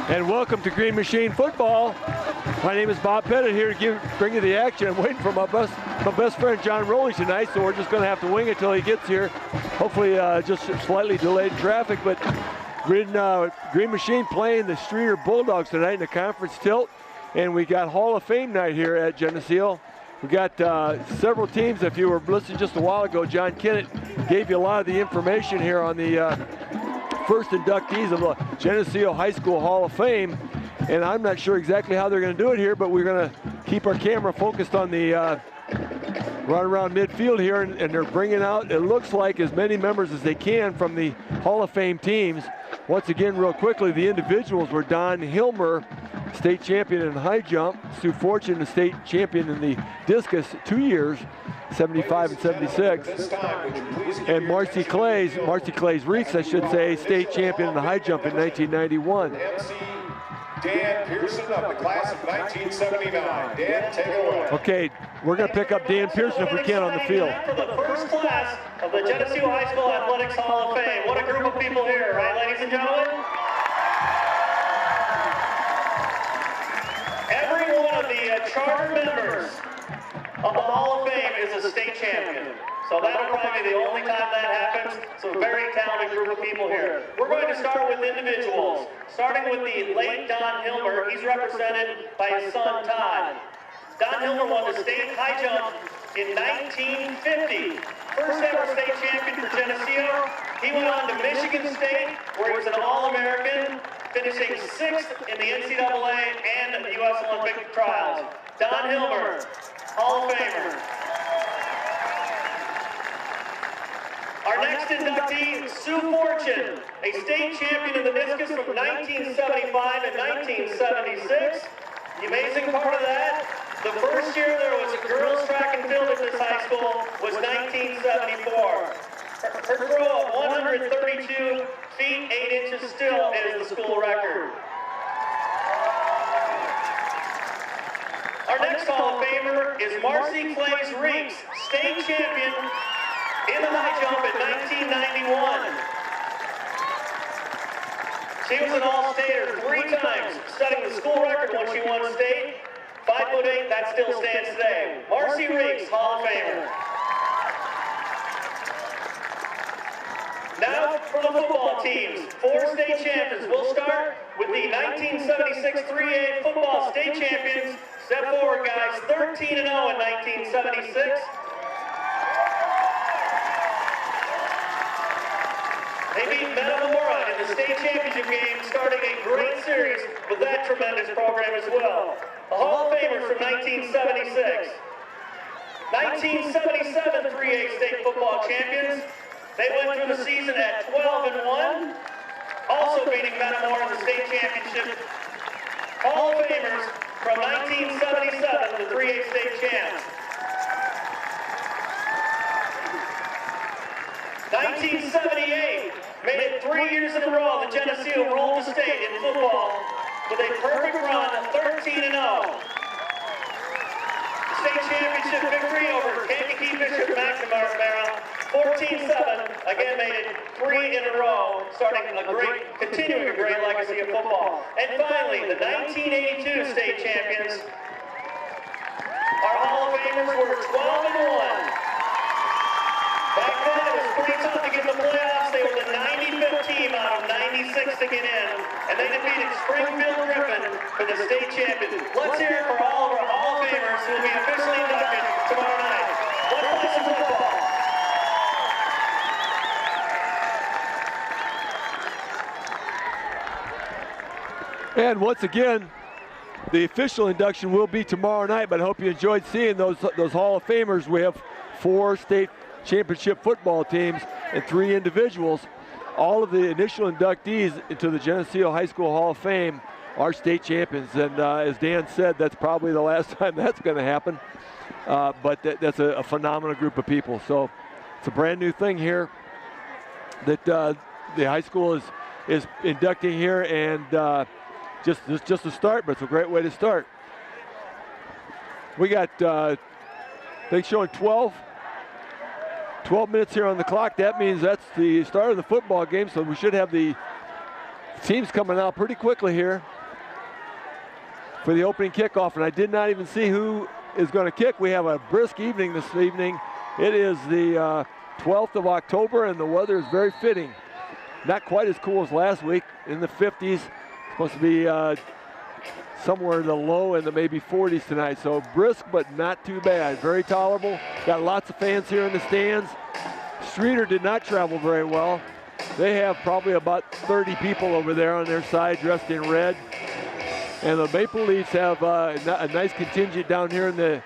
And welcome to Green Machine Football. My name is Bob Pettit here to bring you the action. I'm waiting for my best friend John Rowley tonight, so we're just going to have to wing it till he gets here. Hopefully just slightly delayed traffic, but Green Machine playing the Streator Bulldogs tonight in the conference tilt. And we got Hall of Fame night here at Geneseo. We got several teams. If you were listening just a while ago, John Kennett gave you a lot of the information here on the first inductees of the Geneseo High School Hall of Fame. And I'm not sure exactly how they're going to do it here, but we're going to keep our camera focused on the run around midfield here, and they're bringing out, it looks like, as many members as they can from the Hall of Fame teams. Once again, real quickly, the individuals were Don Hilmer, state champion in high jump, Sue Fortune, the state champion in the discus 2 years, 75 and 76. And Marcy Clays Reeks, I should say, state champion in the high jump in 1991. Dan Pearson of the class of 1979. Dan, take it away. Okay, we're going to pick up Dan Pearson if we can on the field. For the first class of the Geneseo High School Athletics Hall of Fame. What a group of people here, right, ladies and gentlemen? Every one of the charter members of the Hall of Fame is a state champion. So that'll probably be the only time that happens. So a very talented group of people here. We're going to start with individuals. Starting with the late Don Hilmer. He's represented by his son, Todd. Don Hilmer won the state high jump in 1950. First ever state champion for Geneseo. He went on to Michigan State, where he was an All-American, finishing 6th in the NCAA and the U.S. Olympic trials. Don Hilmer, Hall of Famer. Our next inductee, Sue Fortune, a state champion in the discus from 1975 and 1976. The amazing part of that, the first year there was a girls track and field at this high school was 1974. Her throw of 132 feet, 8 inches still is the school record. Our next Hall of Famer is Marcy Clays Reeks, state champion in the high jump in 1991. She was an all-stater 3 times, setting the school record when she won state. 5'8", that still stands today. Marcy Reeks, Hall of Famer. Now for the football teams, 4 state champions. We'll start with the 1976 3A football state champions. Step forward, guys. 13-0 in 1976. They beat Metamora in the state championship game, starting a great series with that tremendous program as well. The Hall of Famers from 1976. 1977 3A state football champions. They went through the season at 12-1, also beating Metamora in the state championship. Hall of Famers from 1977, the 3A state champs. 1978, made it 3 years in a row that Geneseo ruled the state in football with a perfect run of 13-0. The state championship victory over Kankakee Bishop McNamara, 14-7, again made it 3 in a row, continuing a great legacy of football. And finally, the 1982 state champions, our Hall of Famers were 12-1. Back then, it was pretty tough to get in the playoffs. They were the 95th team out of 96 to get in, and they defeated Springfield Griffin for the state champion. Let's hear it for all of our Hall of Famers who will be officially inducted tomorrow night. Let's play some football. And once again, the official induction will be tomorrow night, but I hope you enjoyed seeing those Hall of Famers. We have 4 state championship football teams and 3 individuals. All of the initial inductees into the Geneseo High School Hall of Fame are state champions, and as Dan said, that's probably the last time that's going to happen, but that's a phenomenal group of people. So it's a brand new thing here that the high school is inducting here, and just a start, but it's a great way to start. We got they showing 12 minutes here on the clock. That means that's the start of the football game, so we should have the Team's coming out pretty quickly here for the opening kickoff, and I did not even see who is going to kick. We have a brisk evening this evening. It is the 12th of October, and the weather is very fitting. Not quite as cool as last week, in the 50s. Supposed to be somewhere in the low and the maybe 40s tonight. So brisk, but not too bad. Very tolerable. Got lots of fans here in the stands. Streator did not travel very well. They have probably about 30 people over there on their side dressed in red. And the Maple Leafs have a nice contingent down here in the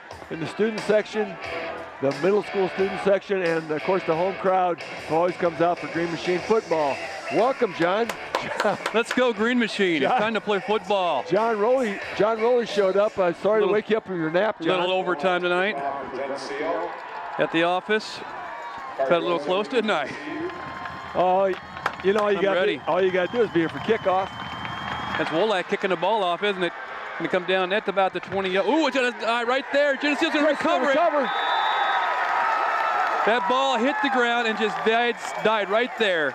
student section, the middle school student section, and of course the home crowd always comes out for Green Machine football. Welcome, John. Let's go, Green Machine. It's time to play football. John Rowley showed up. Sorry to wake you up from your nap, John. A little overtime tonight at the office. Got a little close, didn't I? Oh, you know, all you got to do is be here for kickoff. That's Wolak kicking the ball off, isn't it? Going to come down at about the 20. Ooh, it's right there. Geneseo's going to recover it. That ball hit the ground and just died right there.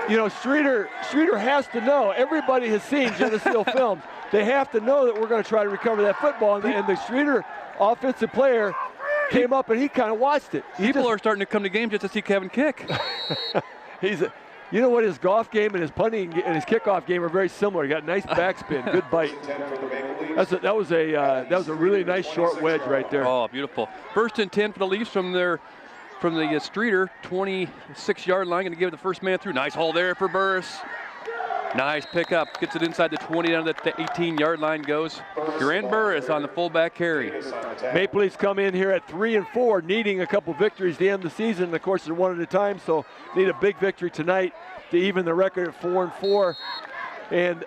You know, Streator has to know. Everybody has seen Geneseo films. They have to know that we're going to try to recover that football. And the Streator offensive player came up and he kind of watched it. People are starting to come to games just to see Kevin kick. You know what, his golf game and his punting and his kickoff game are very similar. He got nice backspin, good bite. That was a really nice short wedge right there. Oh, beautiful. First and 10 for the Leafs from the Streator 26-yard line. Going to give it the first man through. Nice hole there for Burris. Nice pickup. Gets it inside the 20 down to the 18-yard line goes. Grant Burris on the fullback carry. Maple Leafs come in here at 3-4, needing a couple victories to end the season. Of course, they're one at a time, so need a big victory tonight to even the record at 4-4. And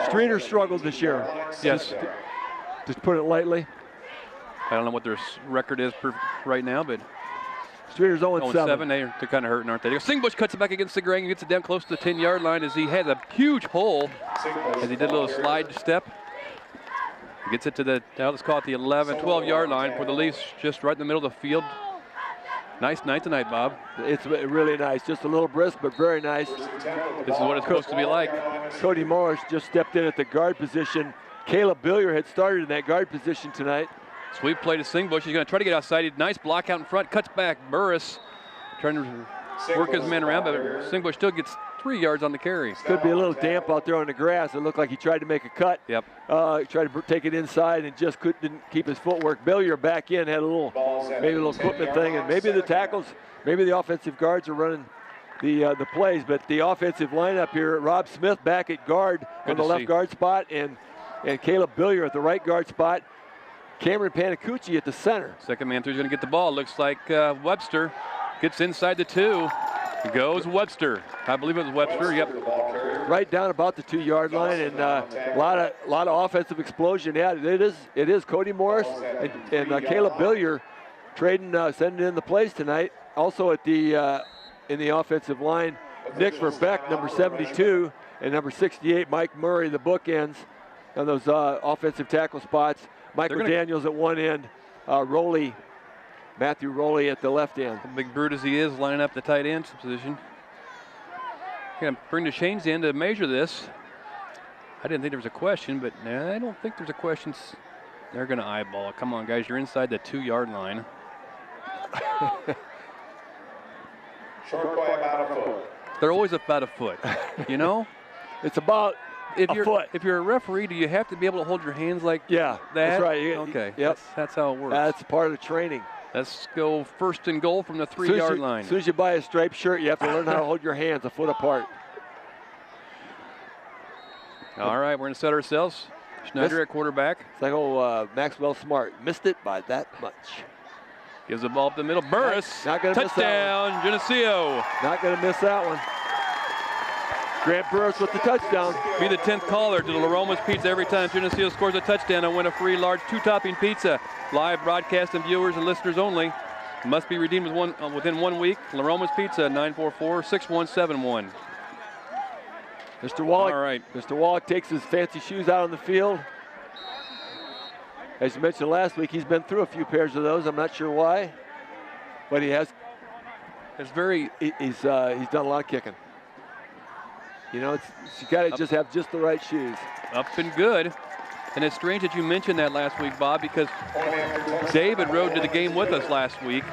Streator struggled this year. Yes. Just put it lightly. I don't know what their record is right now, but Streator's 0-7. They're kind of hurting, aren't they? Singbush cuts it back against the grain and gets it down close to the 10-yard line as he has a huge hole as he did a little slide step. He gets it to the, now let's call it the 11, 12-yard line for the Leafs, just right in the middle of the field. Nice night tonight, Bob. It's really nice. Just a little brisk, but very nice. This is what it's supposed to be like. Cody Morris just stepped in at the guard position. Caleb Billier had started in that guard position tonight. Sweep play to Singbush. He's going to try to get outside. Nice block out in front. Cuts back. Burris trying to work his man around, but Singbush still gets 3 yards on the carry. Could be a little damp out there on the grass. It looked like he tried to make a cut. Yep. Tried to take it inside and just didn't keep his footwork. Billier back in, had maybe a little equipment thing, and maybe the tackles, maybe the offensive guards are running the plays, but the offensive lineup here, Rob Smith back at guard on the left guard spot, and Caleb Billier at the right guard spot. Cameron Panicucci at the center. Second man through is going to get the ball. Looks like Webster gets inside the 2. Goes Webster. I believe it was Webster. Yep. Right down about the 2-yard line, and a lot of offensive explosion. Yeah, it is Cody Morris and Caleb Billier trading, sending in the plays tonight. Also at the in the offensive line, Nick Verbeck, number 72, and number 68, Mike Murray, the bookends on those offensive tackle spots. Michael Daniels at one end, Matthew Rowley at the left end. Big brute as he is, lining up the tight end position. Going to bring the Shanes in to measure this. I didn't think there was a question, but I don't think there's a question. They're going to eyeball it. Come on, guys, you're inside the 2-yard line. Short play about a foot. They're always about a foot, you know? It's about a foot. If you're a referee, do you have to be able to hold your hands like that? That's right. Okay. Yep. That's how it works. That's part of the training. Let's go first and goal from the 3-yard line. As soon as you buy a striped shirt, you have to learn how to hold your hands a foot apart. All right, we're going to set ourselves. Schneider at quarterback. It's like Maxwell Smart. Missed it by that much. Gives the ball up the middle. Burris. Not gonna miss that one. Touchdown, Geneseo. Not going to miss that one. Grant Burris with the touchdown. Be the 10th caller to the La Roma's Pizza every time Geneseo scores a touchdown and win a free large 2-topping pizza. Live broadcast and viewers and listeners only. Must be redeemed within 1 week. La Roma's Pizza, 944-6171. Mr. Wallach, all right. Mr. Wallach takes his fancy shoes out on the field. As you mentioned last week, he's been through a few pairs of those. I'm not sure why, but he has. It's very. He's done a lot of kicking. You know, you got to just have just the right shoes. Up and good. And it's strange that you mentioned that last week, Bob, because David rode to the game with us last week,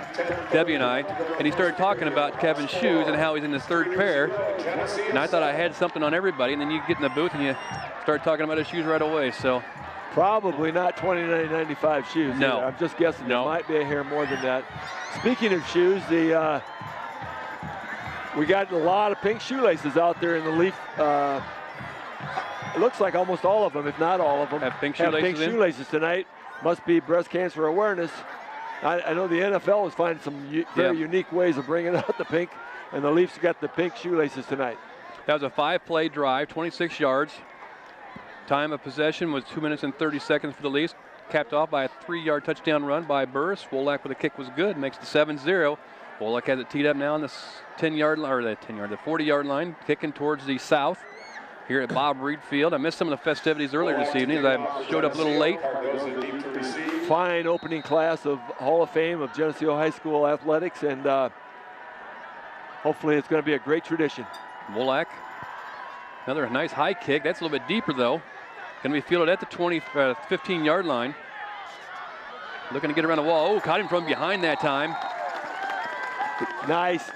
Debbie and I, and he started talking about Kevin's shoes and how he's in his third pair. And I thought I had something on everybody, and then you get in the booth and you start talking about his shoes right away. So probably not $29.95 shoes. No. Either. I'm just guessing. No. There might be a hair more than that. Speaking of shoes, we got a lot of pink shoelaces out there in the Leaf. It looks like almost all of them, if not all of them, have pink shoelaces tonight. Must be breast cancer awareness. I know the NFL is finding some very unique ways of bringing out the pink, and the Leafs got the pink shoelaces tonight. That was a 5-play drive, 26 yards. Time of possession was 2 minutes and 30 seconds for the Leafs. Capped off by a 3-yard touchdown run by Burris. Wolak with a kick was good, makes the 7-0. Wolak has it teed up now on the 10-yard line, or the 40-yard line, kicking towards the south here at Bob Reed Field. I missed some of the festivities earlier this evening as I showed up a little late. Fine opening class of Hall of Fame of Geneseo High School athletics, and hopefully it's going to be a great tradition. Wolak, another nice high kick. That's a little bit deeper though. Going to be fielded at the 15-yard line. Looking to get around the wall. Oh, caught him from behind that time. Nice.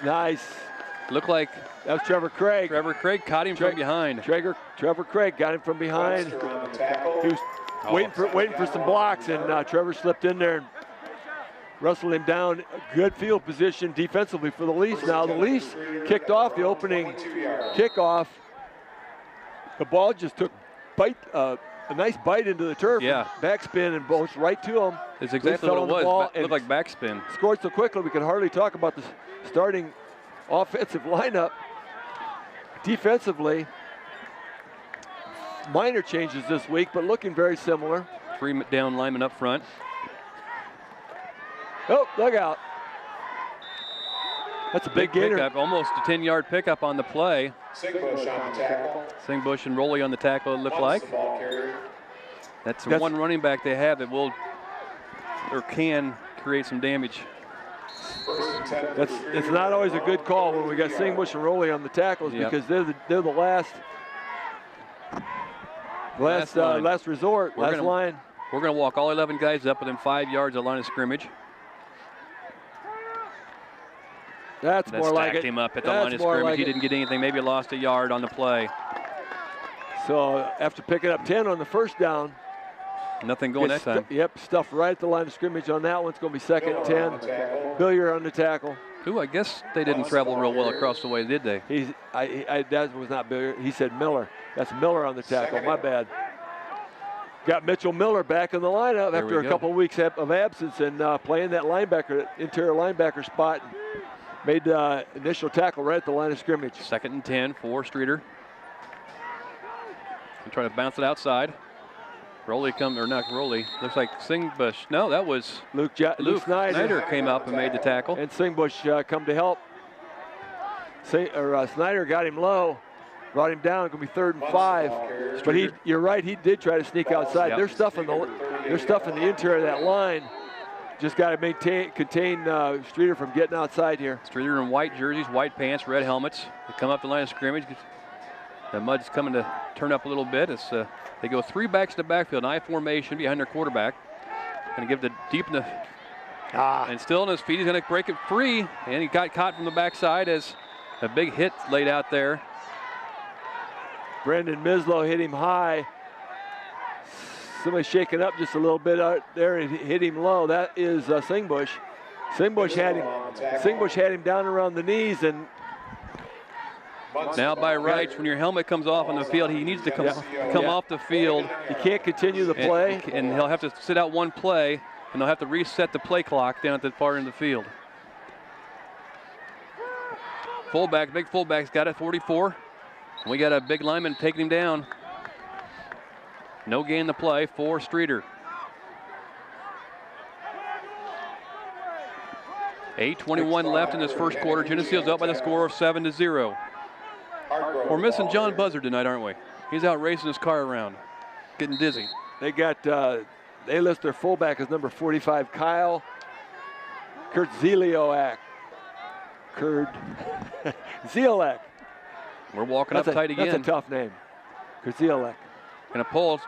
Looked like that was Trevor Craig. Trevor Craig caught him from behind. Trevor Craig got him from behind. He was waiting for some blocks, and Trevor slipped in there and wrestled him down. Good field position defensively for the Leafs. Now the Leafs kicked off the opening kickoff. The ball just took a nice bite into the turf. Yeah. Backspin and goes right to him. That's exactly what it was. It looked like backspin. Scored so quickly we could hardly talk about the starting offensive lineup. Defensively, minor changes this week, but looking very similar. 3 down linemen up front. Oh, look out. That's a big gainer. Pickup, almost a 10-yard pickup on the play. Singbush on the tackle. Singbush and Rowley on the tackle, it looked like. That's the one running back they have that will or can create some damage. It's not always a good call when we got Singbush and Rowley on the tackles because they're the last resort, last line. We're going to walk all 11 guys up within 5 yards of the line of scrimmage. That's more like it. Stacked him up at the line of scrimmage. He didn't get anything. Maybe lost a yard on the play. So after picking up 10 on the first down. Nothing going that time. Yep, stuffed right at the line of scrimmage on that one. It's going to be second and 10. Billiard on the tackle. Who, I guess they didn't travel real well across the way, did they? That was not Billiard. He said Miller. That's Miller on the tackle. My bad. Got Mitchell Miller back in the lineup after a couple of weeks of absence and playing that interior linebacker spot. Made the initial tackle right at the line of scrimmage. Second and 10 for Streator. Trying to bounce it outside. Rowley looks like Singbush. No, that was Luke Snyder came up and made the tackle. And Singbush come to help. Snyder got him low, brought him down. It's going to be 3rd and 5. But you're right, he did try to sneak outside. Yep. There's stuff in the interior of that line. Just got to contain Streator from getting outside here. Streator in white jerseys, white pants, red helmets. They come up the line of scrimmage. The mud's coming to turn up a little bit. They go 3 backs to the backfield, I formation behind their quarterback. Going to give the deep in the and still on his feet. He's going to break it free, and he got caught from the backside as a big hit laid out there. Brendan Mislow hit him high. Somebody shaking up just a little bit out there and hit him low. That is Singbush. Singbush had him down around the knees, and now by rights, when your helmet comes off on the field, he needs to come off the field. He can't continue the play. And he'll have to sit out one play, and they'll have to reset the play clock down at the far end of the field. Big fullback's got it, 44. We got a big lineman taking him down. No gain the play for Streator. 8:21 left in this first quarter. Geneseo's up by the score of 7-0. We're missing John Buzzard tonight, aren't we? He's out racing his car around, getting dizzy. They list their fullback as number 45, Kurt Zeliak. We're walking up tight again. That's a tough name. Krzielek. And a pull.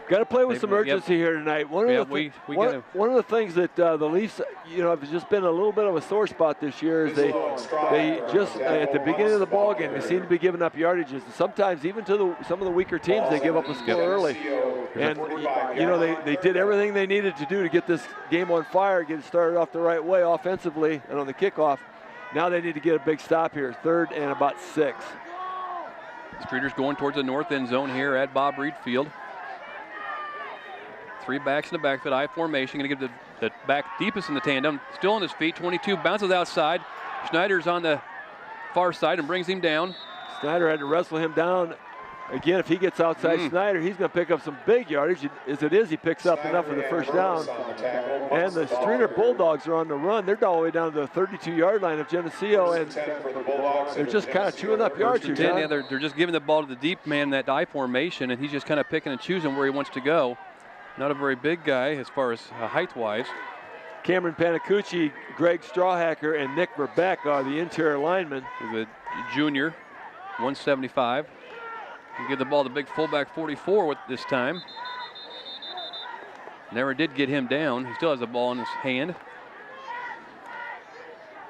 Got to play with some urgency here tonight. One of the things that the Leafs, have just been a little bit of a sore spot this year is they just at the beginning of the ball game they seem to be giving up yardages. And sometimes even to some of the weaker teams they give up a score early. And they did everything they needed to do to get this game on fire, get it started off the right way offensively and on the kickoff. Now they need to get a big stop here. 3rd and about 6. Streator's going towards the north end zone here at Bob Reed Field. 3 backs in the backfield, I formation. Going to give the back deepest in the tandem. Still on his feet, 22, bounces outside. Schneider's on the far side and brings him down. Snyder had to wrestle him down. Again, if he gets outside Snyder, he's going to pick up some big yardage. As it is, he picks up enough for the first down. And the Streator Bulldogs are on the run. They're all the way down to the 32-yard line of Geneseo, and they're just kind of chewing up yards here, John. Yeah, they're just giving the ball to the deep man, that I formation, and he's just kind of picking and choosing where he wants to go. Not a very big guy as far as height-wise. Cameron Panicucci, Greg Strawhacker, and Nick Verbeck are the interior linemen. He's a junior, 175. He give the ball to big fullback 44 with this time. Never did get him down. He still has the ball in his hand.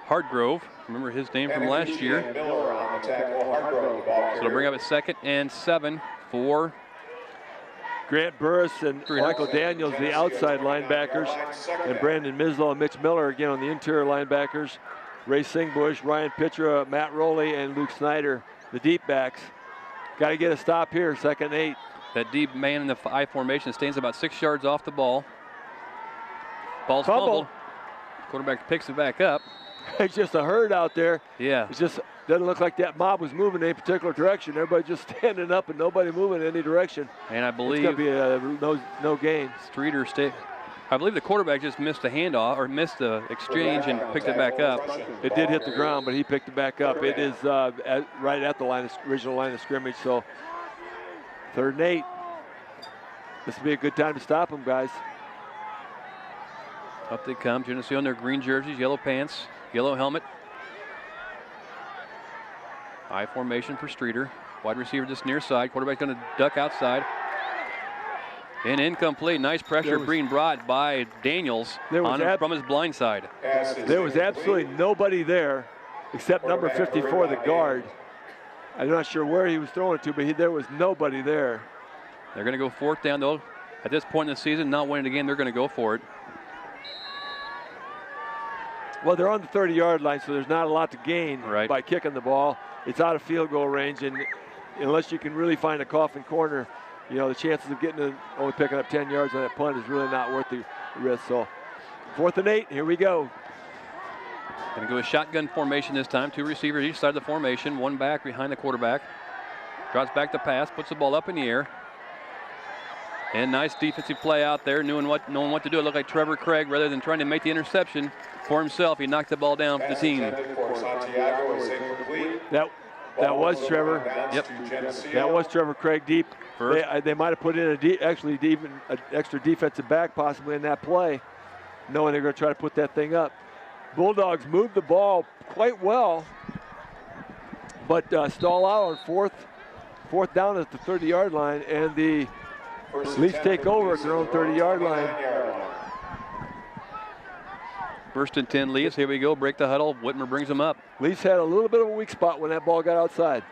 Hardgrove, remember his name from last year. So they'll bring up a 2nd and 7 for Grant Burris and Michael Daniels, the outside linebackers, and Brandon Mislow and Mitch Miller again on the interior linebackers. Ray Singbush, Ryan Pitra, Matt Rowley, and Luke Snyder, the deep backs. Got to get a stop here, 2nd and 8. That deep man in the I formation stands about 6 yards off the ball. Ball's fumbled. Quarterback picks it back up. It's just a herd out there. Yeah. It just doesn't look like that mob was moving in any particular direction. Everybody just standing up and nobody moving in any direction. And I believe it's going to be no gain. Streator I believe the quarterback just missed a handoff or missed the exchange and picked it back up. It did hit the ground, but he picked it back up. It is right at the original line of scrimmage. So 3rd and 8. This would be a good time to stop them, guys. Up they come. Geneseo in their green jerseys, yellow pants, yellow helmet. I formation for Streator. Wide receiver this near side. Quarterback going to duck outside. And incomplete. Nice pressure being brought by Daniels from his blind side. There was absolutely nobody there except number 54, the guard. I'm not sure where he was throwing it to, but there was nobody there. They're going to go 4th down, though. At this point in the season, not winning the game, they're going to go for it. Well, they're on the 30-yard line, so there's not a lot to gain by kicking the ball. It's out of field goal range, and unless you can really find a coffin corner, the chances of only picking up 10 yards on that punt is really not worth the risk. So 4th and 8, here we go. Going to go a shotgun formation this time. 2 receivers each side of the formation. 1 back behind the quarterback. Drops back to pass, puts the ball up in the air. And nice defensive play out there, knowing what to do. It looked like Trevor Craig, rather than trying to make the interception for himself, he knocked the ball down for the team. That was Trevor. Yep. That was Trevor Craig deep. They might have put in even an extra defensive back possibly in that play, knowing they're going to try to put that thing up. Bulldogs moved the ball quite well, but stall out on fourth down at the 30-yard line, and the Leafs take over at their own 30-yard line. 1st and 10 Leafs. Here we go. Break the huddle. Whitmer brings them up. Leafs had a little bit of a weak spot when that ball got outside.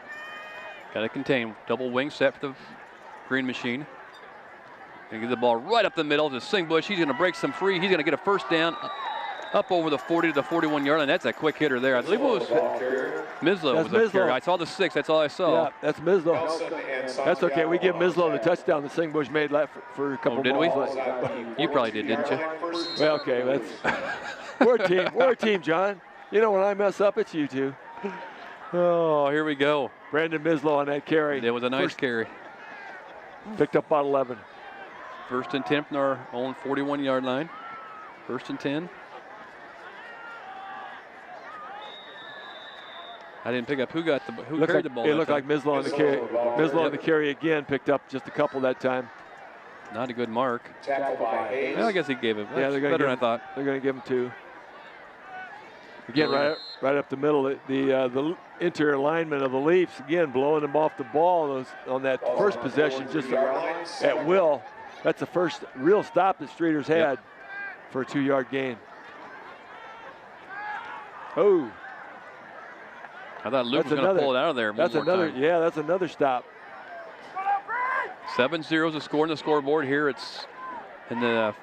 Got to contain. Double wing set for the green machine. Going to get the ball right up the middle to Singbush. He's going to break some free. He's going to get a first down up over the 40 to the 41-yard line. That's a quick hitter there. I believe it was Mislow was the carry. I saw the 6. That's all I saw. Yeah, that's Mislow. That's okay. We give Mislow the touchdown that Singbush made for a couple did we? You probably did, didn't you? Well, okay. We're a team. We're a team, John. When I mess up, it's you two. Oh, here we go. Brandon Mislow on that carry. It was a nice carry. Picked up about 11. 1st and 10 from our own 41-yard line. 1st and 10. I didn't pick up who carried the ball. It looked like Mislow on the carry. Mislow on the carry again, picked up just a couple that time. Not a good mark. Well, I guess he gave it. Yeah, they're better than I thought. They're going to give him 2. Again, right up the middle. The interior lineman of the Leafs, again, blowing them off the ball on that first possession just at will. That's the first real stop that Streator's had for a 2-yard gain. Oh. I thought Luke was going to pull it out of there. That's another stop. 7-0 is the score on the scoreboard here. It's in the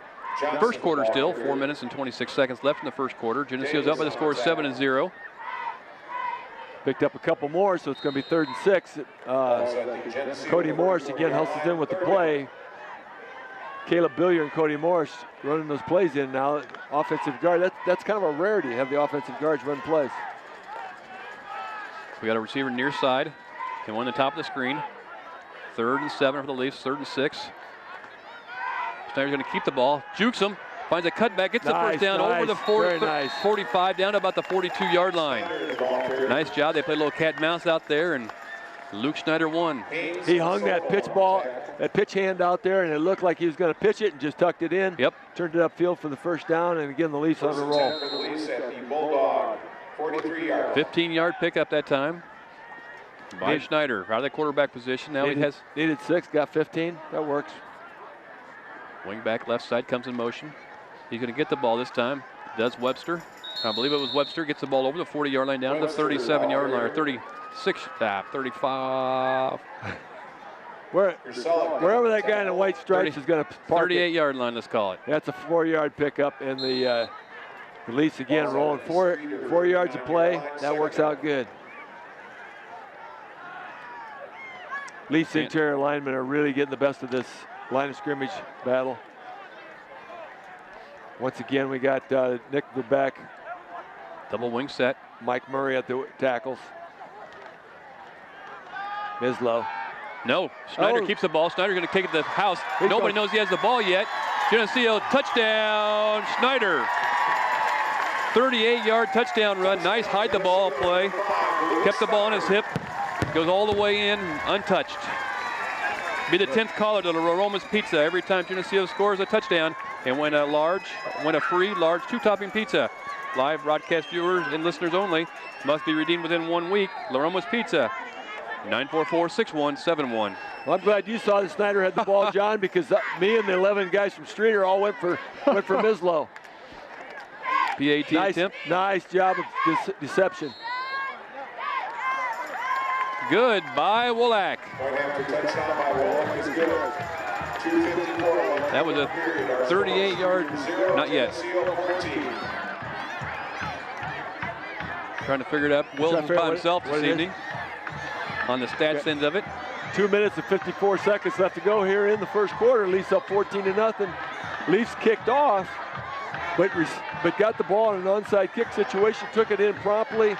first quarter still. 4 minutes and 26 seconds left in the first quarter. Geneseo's up by the score of 7-0. Picked up a couple more, so it's going to be 3rd and 6. Cody Morris again hustles in with the play. Caleb Billier and Cody Morris running those plays in now. Offensive guard, that's kind of a rarity to have the offensive guards run plays. We got a receiver near side and one on the top of the screen. 3rd and 7 for the Leafs, 3rd and 6. Snyder's going to keep the ball, jukes him, finds a cutback, gets the first down over the 45 down to about the 42-yard line. Nice job. They played a little cat and mouse out there, and Luke Snyder won. He hung that pitch hand out there, and it looked like he was going to pitch it and just tucked it in. Yep. Turned it upfield for the first down, and again, the Leafs on the roll. 15-yard pickup that time by Snyder out of the quarterback position. Now he has needed 6, got 15. That works. Wing back left side comes in motion. He's going to get the ball this time. Does Webster. I believe it was Webster. Gets the ball over the 40-yard line down to the 37-yard line, or 36, 35. Wherever that guy in the white stripes is going to park 38-yard line, let's call it. That's a 4-yard pickup, and the Leafs again rolling 4 yards of play. That works out good. Leafs interior linemen are really getting the best of this line of scrimmage battle. Once again, we got Nick Verbeck. Double wing set. Mike Murray at the tackles. Mislow. No, Snyder keeps the ball. Snyder's going to take it to the house. Nobody knows he has the ball yet. Geneseo touchdown, Snyder. 38-yard touchdown run. Nice hide the ball play. Kept the ball on his hip. Goes all the way in, untouched. Be the 10th caller to the Roma's Pizza every time Geneseo scores a touchdown and win a free large 2-topping pizza. Live broadcast viewers and listeners only. Must be redeemed within 1 week. La Roma's Pizza, 944-6171. Well, I'm glad you saw that Snyder had the ball, John, because me and the 11 guys from Streator all went for Mislow. PAT attempt. Nice job of deception. Good by Wolak. That was a 38-yard, not yet. Trying to figure it out. Wilson's by himself this evening on the stats end of it. 2 minutes and 54 seconds left to go here in the first quarter. Leafs up 14-0. Leafs kicked off, but got the ball in an onside kick situation, took it in promptly.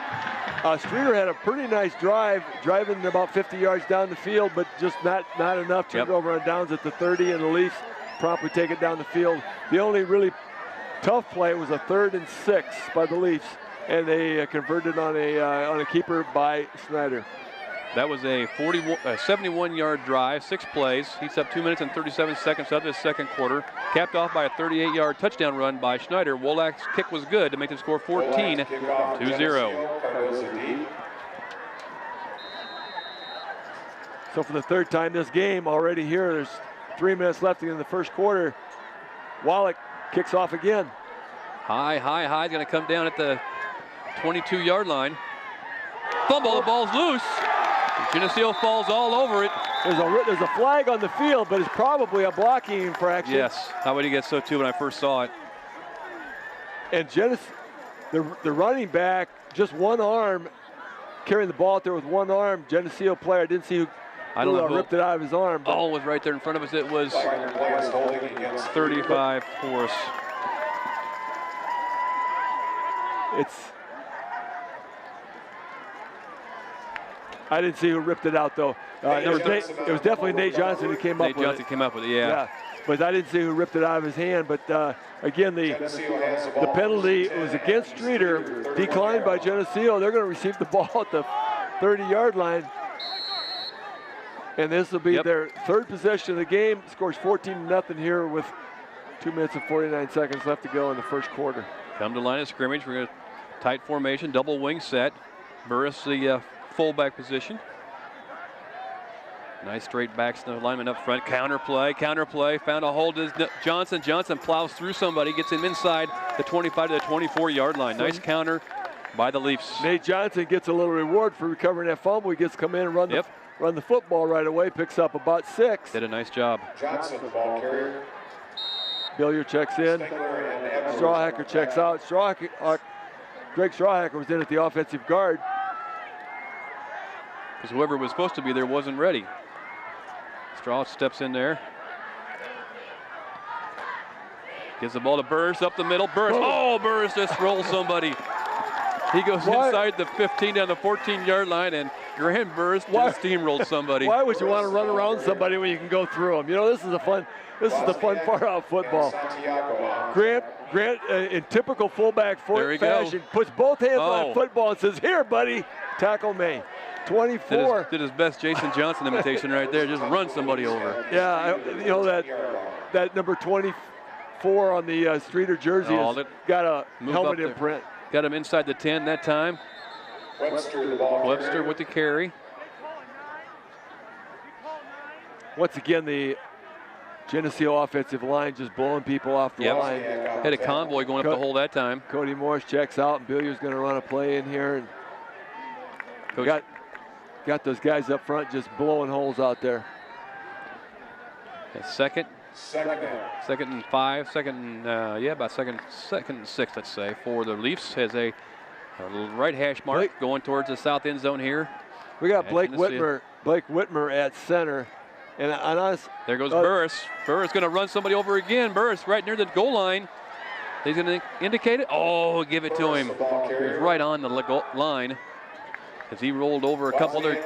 Streator had a pretty nice drive, driving about 50 yards down the field, but just not enough. Turned over on downs at the 30, and the Leafs promptly take it down the field. The only really tough play was a 3rd and 6 by the Leafs, and they converted on a keeper by Snyder. That was a 71-yard drive, 6 plays. He's up 2 minutes and 37 seconds of this second quarter. Capped off by a 38-yard touchdown run by Snyder. Wolak's kick was good to make the score 14-0. So for the 3rd time this game already here, there's 3 minutes left in the first quarter. Wallach kicks off again. High, going to come down at the 22-yard line. Fumble, the ball's loose. Geneseo falls all over it. There's a flag on the field, but it's probably a blocking infraction. Yes, I would have guessed so too when I first saw it. And the running back, just one arm, carrying the ball out there with one arm. Geneseo player, I didn't see who ripped it out of his arm. Oh, it was right there in front of us. It was 35 for us. I didn't see who ripped it out, though. It was definitely Nate Johnson who came up with it. Nate Johnson came up with it, yeah. But I didn't see who ripped it out of his hand. But again, the penalty was against Streator, declined by Geneseo. They're going to receive the ball at the 30-yard line. And this will be their 3rd possession of the game. Scores 14-0 here with 2 minutes and 49 seconds left to go in the first quarter. Come to line of scrimmage. We're going to Tight formation, double wing set. Burris the fullback position. Nice straight back lineman up front. Counter play, found a hole to Johnson. Johnson plows through somebody, gets him inside the 25 to the 24-yard line. Nice counter by the Leafs. Nate Johnson gets a little reward for recovering that fumble. He gets to come in and run the football right away, picks up about 6. Did a nice job. Johnson, the ball carrier. Billiard checks in. Strawhacker checks out. Greg Strawhacker was in at the offensive guard. Because whoever was supposed to be there wasn't ready. Straw steps in there. Gives the ball to Burris up the middle. Burris, Burris just rolls somebody. He goes inside the 15 down the 14-yard line, and Grant Burris just steamrolled somebody. Why would you want to run around somebody when you can go through them? You know, this is the fun part of football. Grant in typical fullback fashion, puts both hands on the football and says, "Here, buddy, tackle me." 24. Did his best Jason Johnson imitation right there. Just run somebody over. Yeah, you know that number 24 on the Streator jersey has got a helmet imprint. Got him inside the 10 that time. Webster with the carry. Once again, the Geneseo offensive line just blowing people off the line. Had a convoy going up the hole that time. Cody Morris checks out, and Billier's going to run a play in here. And Coach, got those guys up front just blowing holes out there. Second and 5, about second and 6, let's say, for the Leafs. Has a right hash mark going towards the south end zone here. We got Blake Whitmer at center. And on us, there goes Burris. Burris going to run somebody over again. Burris right near the goal line. He's going to indicate it. Oh, give it to him. He's right on the line as he rolled over a couple other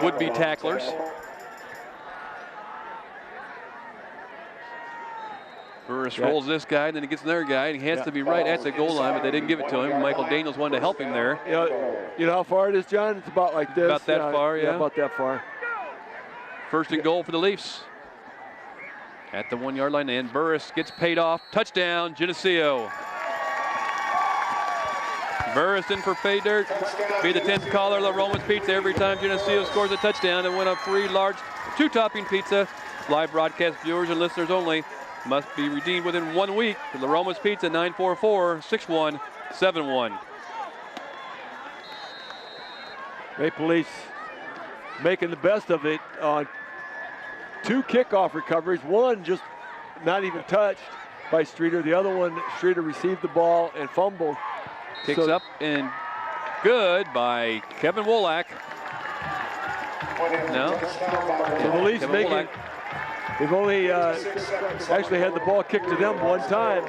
would-be tacklers. Burris rolls this guy, then he gets another guy, and he has to be right at the goal line, but they didn't give it to him. Michael Daniels wanted to help him there. You know how far it is, John? It's about like this. About that far, yeah. About that far. First and goal for the Leafs. At the 1-yard line, and Burris gets paid off. Touchdown, Geneseo. Burris in for pay dirt. Be the 10th caller, La Roma's Pizza. Every time Geneseo scores a touchdown, they win a free large 2-topping pizza. Live broadcast viewers and listeners only. Must be redeemed within 1 week. La Roma's Pizza, 944-6171. Maple Leafs making the best of it on 2 kickoff recoveries. One just not even touched by Streator. The other one, Streator received the ball and fumbled. Kicks up and good by Kevin Wolak. No. So the Leafs making. They've only actually had the ball kicked to them one time.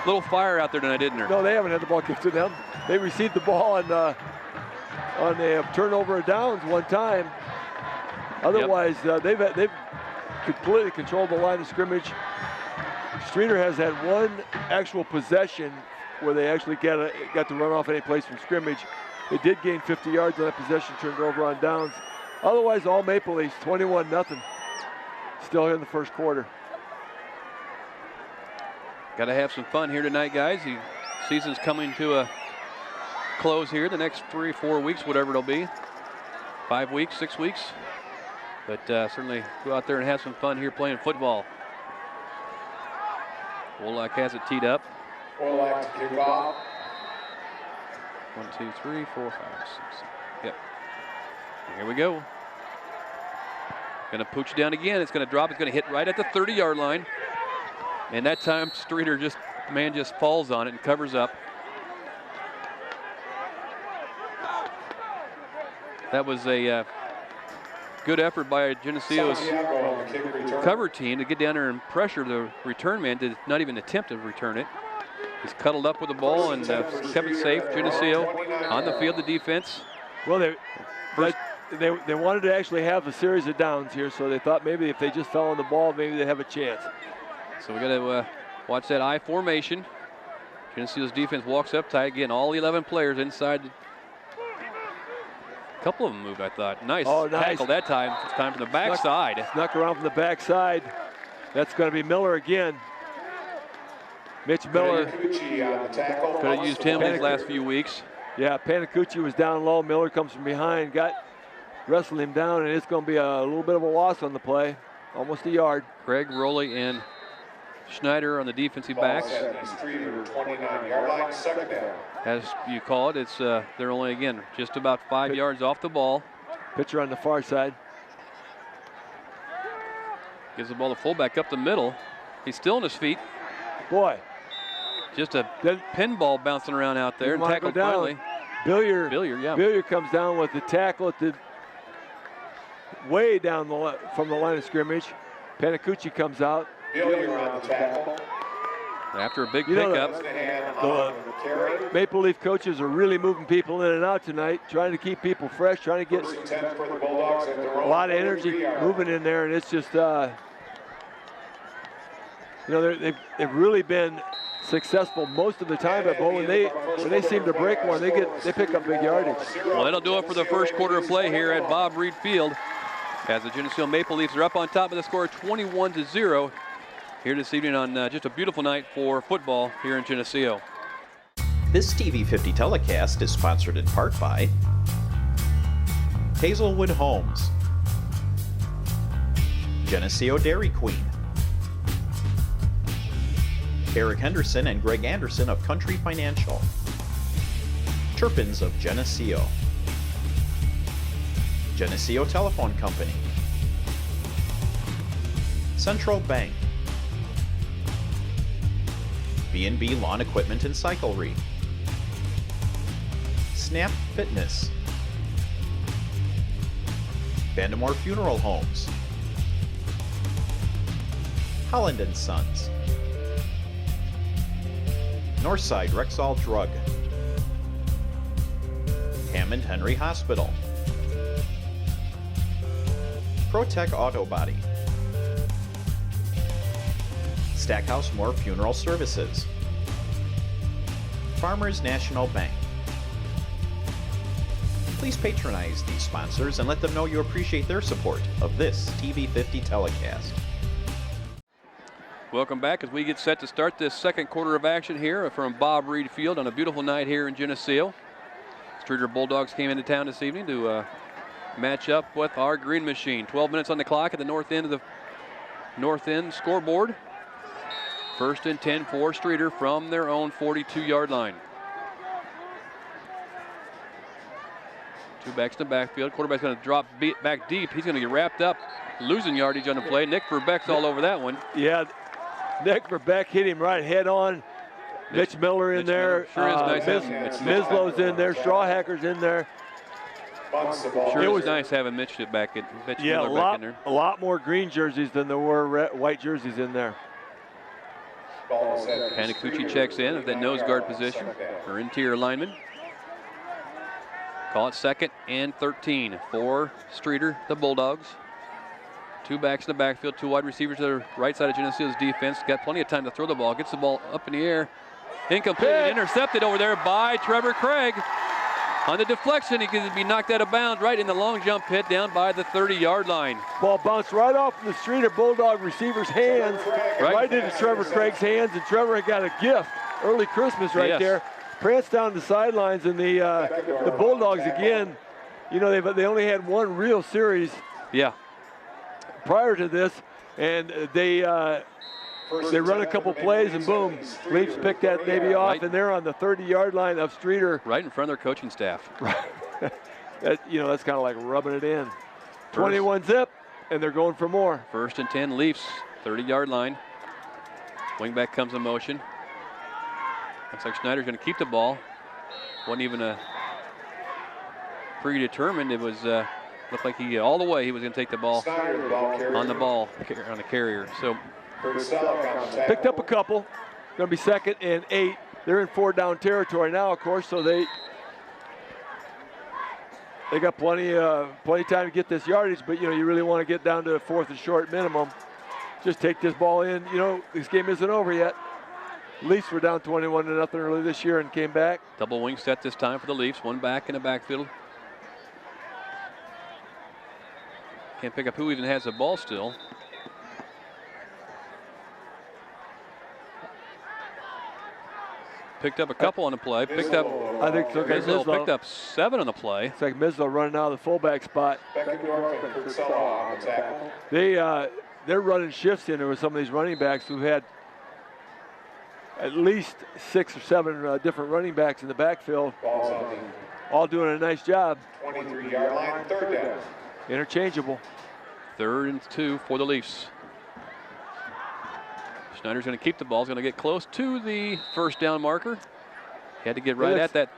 Little fire out there tonight, didn't there? No, they haven't had the ball kicked to them. They received the ball on the turnover of downs one time. Otherwise, they've completely controlled the line of scrimmage. Streator has had one actual possession where they actually got to run off any place from scrimmage. They did gain 50 yards on that possession, turned over on downs. Otherwise, all Maple Leafs, 21-0. Still here in the first quarter. Got to have some fun here tonight, guys. The season's coming to a close here the next 3 or 4 weeks, whatever it'll be. 5 weeks, 6 weeks. But certainly go out there and have some fun here playing football. Wolak has it teed up. Wolak to kick off. 1, 2, 3, 4, 5, 6. Yep. Here we go. Gonna pooch down again. It's gonna drop. It's gonna hit right at the 30-yard line. And that time, Streator just falls on it and covers up. That was a good effort by Geneseo's cover team to get down there and pressure the return man. Did not even attempt to return it. He's cuddled up with the ball and kept it safe. Geneseo on the field, the defense. Well, they wanted to actually have a series of downs here, so they thought maybe if they just fell on the ball, maybe they'd have a chance. So we got to watch that I formation. Geneseo's defense walks up tight again. All 11 players inside. A couple of them moved, I thought. Nice tackle that time. It's time from the backside. Snuck around from the backside. That's going to be Miller again. Mitch Miller. Panacucci on the tackle. Could have used him these last few weeks. Yeah, Panacucci was down low. Miller comes from behind, wrestled him down, and it's going to be a little bit of a loss on the play. Almost a yard. Craig, Rowley, and Schneider on the defensive backs. Streator, 29-yard line, second down. As you call it, it's they're only, again, just about 5 yards off the ball. Pitcher on the far side. Gives the ball to fullback up the middle. He's still on his feet. Boy. Just a pinball bouncing around out there and tackled finally. Billiard comes down with the tackle at the way down from the line of scrimmage. Panacucci comes out. Billiard on the tackle. After a big pickup. The Maple Leaf coaches are really moving people in and out tonight, trying to keep people fresh, trying to get a lot of energy moving in there, and it's just, they've really been successful most of the time, but when they seem to break one, they pick up big yardage. Well, that'll do it for the first quarter of play here at Bob Reed Field, as the Geneseo Maple Leafs are up on top of the score 21-0 here this evening on just a beautiful night for football here in Geneseo. This TV50 telecast is sponsored in part by Hazelwood Homes, Geneseo Dairy Queen, Eric Henderson and Greg Anderson of Country Financial, Turpins of Geneseo, Geneseo Telephone Company, Central Bank, B&B Lawn Equipment and Cyclery, Snap Fitness, Vandemore Funeral Homes, Holland & Sons, Northside Rexall Drug, Hammond Henry Hospital, ProTech Auto Body, Stackhouse Moore Funeral Services, Farmers National Bank. Please patronize these sponsors and let them know you appreciate their support of this TV50 telecast. Welcome back as we get set to start this second quarter of action here from Bob Reed Field on a beautiful night here in Geneseo. Streator Bulldogs came into town this evening to match up with our Green Machine. 12 minutes on the clock at the north end of the north end scoreboard. First and 10 for Streator from their own 42-yard line. Two backs in the backfield. Quarterback's going to drop back deep. He's going to get wrapped up, losing yardage on the play. Nick Verbeck's all over that one. Yeah, Nick Verbeck hit him right head on. Mitch Miller in there. Sure is nice having Mitch. Mislow's in there. Strawhacker's in there. Sure, it was nice having Mitch back in. Miller back in there. A lot more green jerseys than there were white jerseys in there. Panacucci checks in at that nose guard position for interior lineman. Call it second and 13 for Streator, the Bulldogs. Two backs in the backfield, two wide receivers to the right side of Geneseo's defense. Got plenty of time to throw the ball. Gets the ball up in the air. Incomplete, intercepted over there by Trevor Craig. On the deflection, he could be knocked out of bounds right in the long jump pit down by the 30-yard line. Ball bounced right off the Streator Bulldog receiver's hands, right into Trevor Craig's hands, and Trevor got a gift, early Christmas right there. Pranced down the sidelines, and the Bulldogs again, you know, they only had one real series prior to this, and they run a couple plays, and boom, Leafs pick that baby off, and they're on the 30-yard line of Streator. Right in front of their coaching staff. That's kind of like rubbing it in. 21 zip, and they're going for more. First and 10, Leafs, 30-yard line. Wingback comes in motion. Looks like Schneider's going to keep the ball. Wasn't even predetermined. It was looked like he all the way he was going to take the ball on the carrier. So picked up a couple. Going to be second and 8. They're in 4-down territory now, of course, so they got plenty time to get this yardage. But you really want to get down to a 4th and short minimum. Just take this ball in. This game isn't over yet. Leafs were down 21-0 early this year and came back. Double wing set this time for the Leafs. One back in the backfield. Can't pick up who even has the ball still. picked up a couple on the play. Picked up, I think so. Okay, Mislow picked up 7 on the play. It's like Mislow running out of the fullback spot. Beckendorf and Kurtzella on the tackle. They're running shifts in there with some of these running backs who've had at least 6 or 7 different running backs in the backfield, Ball's on the all doing a nice job. 23-yard line, third down. Interchangeable. 3rd and 2 for the Leafs. Schneider's going to keep the ball. He's going to get close to the first down marker. He had to get right at that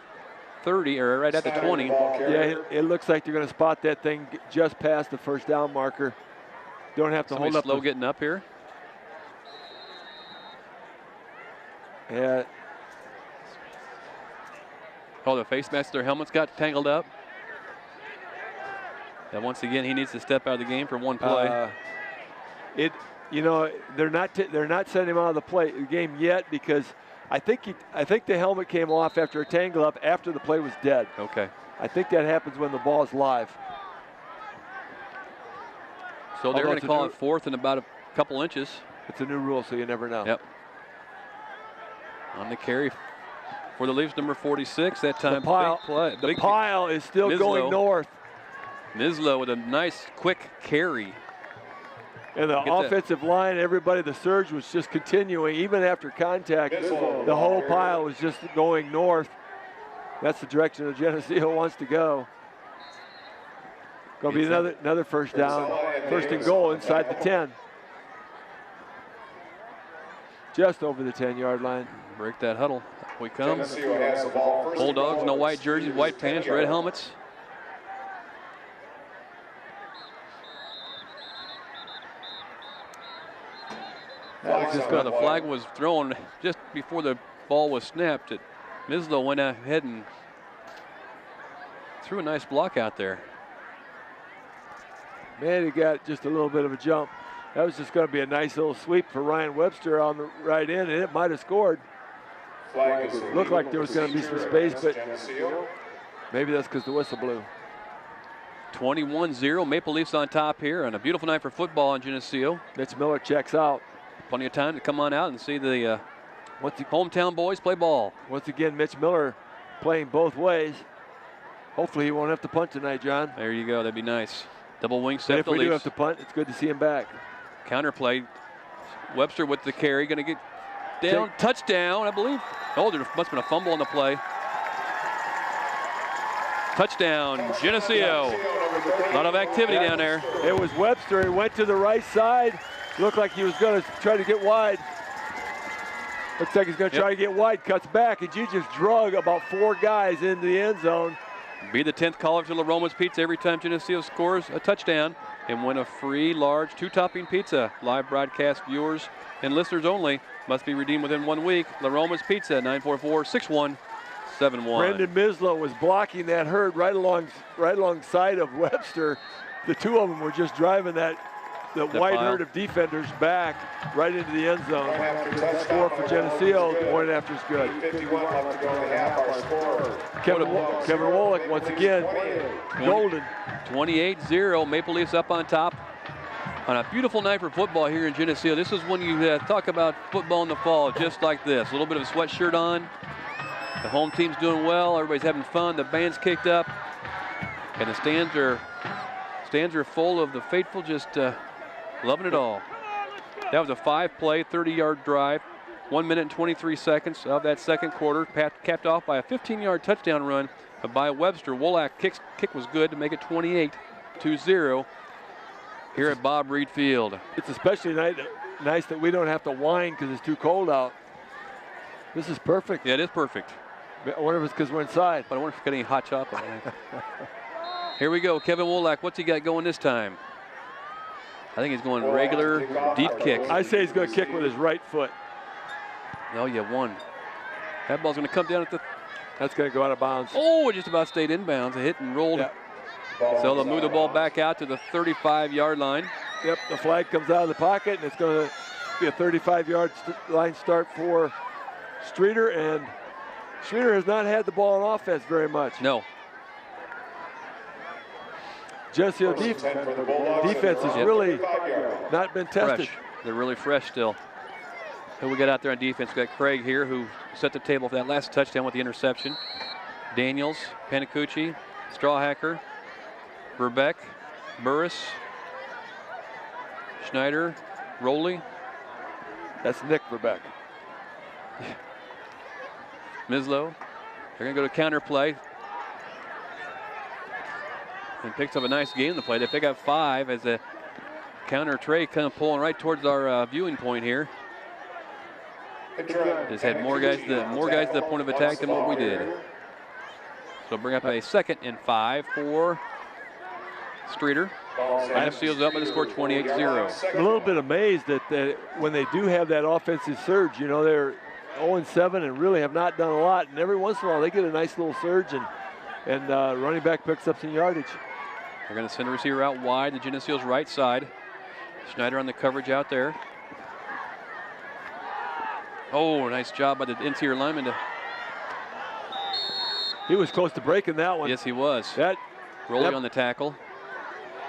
30 or right at the 20. Yeah, it looks like they're going to spot that thing just past the first down marker. Don't have to hold up. Slow getting up here. Yeah. Oh, the face masks, their helmets got tangled up. And once again, he needs to step out of the game for one play. You know, they're not sending him out of the game yet because I think the helmet came off after a tangle up after the play was dead. Okay. I think that happens when the ball is live. So they're going to call it 4th and about a couple inches. It's a new rule, so you never know. Yep. On the carry for the Leafs, number 46. That time, the pile is still going north. Mislow with a nice, quick carry. And the offensive line, everybody, the surge was just continuing. Even after contact, the whole pile was just going north. That's the direction that Geneseo wants to go. Going to be another first down, first and goal inside the 10. Just over the 10-yard line. Break that huddle. Up we come. Geneseo has the ball, first and Bulldogs, goal. no white jerseys, white pants, red helmets. The flag was thrown just before the ball was snapped. Mislow went ahead and threw a nice block out there. Man, he got just a little bit of a jump. That was just going to be a nice little sweep for Ryan Webster on the right end, and it might have scored. Looked like there was going to be some space, but maybe that's because the whistle blew. 21-0, Maple Leafs on top here on a beautiful night for football in Geneseo. Mitch Miller checks out. Plenty of time to come on out and see the hometown boys play ball. Once again, Mitch Miller playing both ways. Hopefully he won't have to punt tonight, John. There you go. That'd be nice. Double wing set. If we do have to punt, it's good to see him back. Counter play. Webster with the carry. Going to get down. Touchdown, I believe. Oh, there must have been a fumble on the play. Touchdown, Geneseo. A lot of activity down there. It was Webster. He went to the right side. Looked like he was going to try to get wide. Looks like he's going to try to get wide. Cuts back, and you just drug about 4 guys into the end zone. Be the 10th caller to La Roma's Pizza every time Geneseo scores a touchdown and win a free large 2-topping pizza. Live broadcast viewers and listeners only must be redeemed within 1 week. La Roma's Pizza, 944-6171. Brendan Mislow was blocking that herd right alongside of Webster. The two of them were just driving the wide herd of defenders back right into the end zone. Score for Geneseo. The point after is good. 51 left to go in the half. Our scorer, Kevin Wolick once again, golden. 28-0, Maple Leafs up on top on a beautiful night for football here in Geneseo. This is when you talk about football in the fall, just like this. A little bit of a sweatshirt on. The home team's doing well. Everybody's having fun. The band's kicked up, and the stands are full of the faithful, just loving it all. That was a 5-play, 30-yard drive. 1 minute and 23 seconds of that second quarter, capped off by a 15-yard touchdown run by Webster. Wolak kick was good to make it 28-0 here at Bob Reed Field. It's especially nice that we don't have to whine because it's too cold out. This is perfect. Yeah, it is perfect. I wonder if it's because we're inside. But I wonder if it's got any hot chocolate. Here we go. Kevin Wolak, what's he got going this time? I think he's going regular deep kick. I say he's going to kick with his right foot. Oh, yeah, one. That ball's going to come down at the... That's going to go out of bounds. Oh, it just about stayed in bounds. It hit and rolled. Yeah. So they'll move the ball back out to the 35-yard line. Yep, the flag comes out of the pocket, and it's going to be a 35-yard line start for Streator, and Streator has not had the ball on offense very much. No. Geneseo defense has really not been tested. Fresh. They're really fresh still. Who we got out there on defense? We got Craig here, who set the table for that last touchdown with the interception. Daniels, Panicucci, Strawhacker, Verbeck, Burris, Schneider, Rowley. That's Nick Verbeck. Mislow. They're going to go to counter play. And picks up a nice game in the play. They pick up 5 as a counter tray kind of pulling right towards our viewing point here. Just had more guys to the point of attack than what we did. So bring up a 2nd and 5 for Streator. Geneseo's up by the score 28-0. I'm a little bit amazed that when they do have that offensive surge, you know, they're 0-7 and really have not done a lot. And every once in a while they get a nice little surge and running back picks up some yardage. They're going to send a receiver out wide to Geneseo's right side. Schneider on the coverage out there. Oh, nice job by the interior lineman. He was close to breaking that one. Yes, he was. Rowley on the tackle.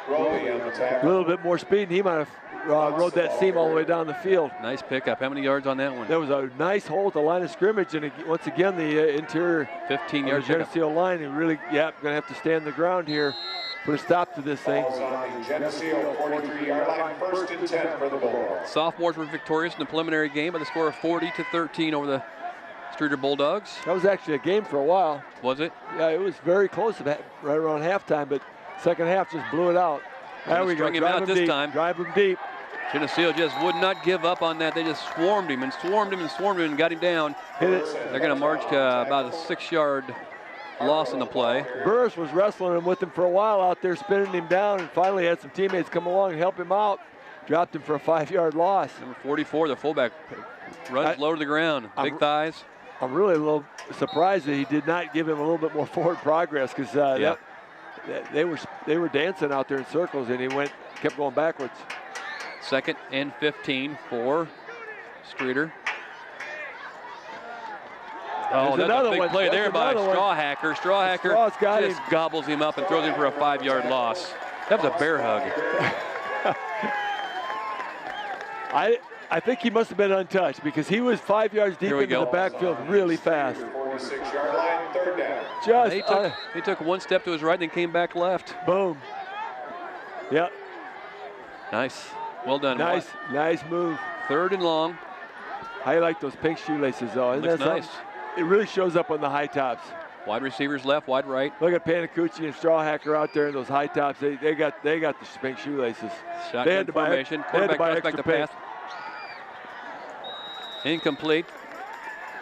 A little bit more speed, and he might have rode that seam all the way down the field. Nice pickup. How many yards on that one? There was a nice hole at the line of scrimmage, and once again, the interior 15-yard Geneseo line, and really, going to have to stand the ground here, put a stop to this thing. On the Geneseo 43-yard line, 1st and 10 for the Bulldogs. Sophomores were victorious in the preliminary game by the score of 40-13 over the Streator Bulldogs. That was actually a game for a while. Was it? Yeah, it was very close right around halftime, but second half just blew it out. There we go. String him out this time. Drive him deep. Geneseo just would not give up on that. They just swarmed him and swarmed him and swarmed him and got him down. Hit it. They're going to march about a 6-yard loss in the play. Burris was wrestling him with him for a while out there, spinning him down, and finally had some teammates come along and help him out. Dropped him for a 5-yard loss. Number 44, the fullback, runs low to the ground. Big thighs. I'm really a little surprised that he did not give him a little bit more forward progress, because they were dancing out there in circles, and he kept going backwards. 2nd and 15 for Streator. Oh, that's a big play there by Strawhacker. Strawhacker just gobbles him up and throws him for a 5-yard loss. That was a bear hug. I think he must have been untouched, because he was 5 yards deep into the backfield really fast. 46-yard line, 3rd down. He took one step to his right and came back left. Boom. Yep. Nice. Well done. Nice move. 3rd and long. I like those pink shoelaces, though. Looks nice. It really shows up on the high tops. Wide receivers left, wide right. Look at Panicucci and Strawhacker out there in those high tops. They got the pink shoelaces. Shotgun formation. Quarterback drops back to pass. Incomplete.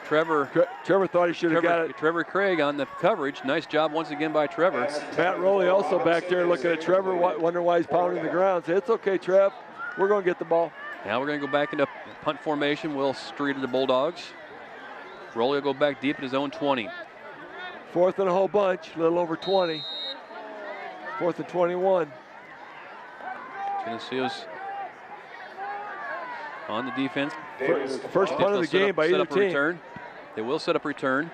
Trevor thought he should have got it. Trevor Craig on the coverage. Nice job once again by Trevor. Matt Rowley also back there looking at Trevor, wondering why he's pounding the ground. Say, it's okay, Trev. We're going to get the ball. Now we're going to go back into punt formation. Will Streator the Bulldogs. Rowley will go back deep at his own 20. 4th and a whole bunch, a little over 20. 4th and 21. Geneseo's on the defense. First punt of the game by either team. Return. They will set up return.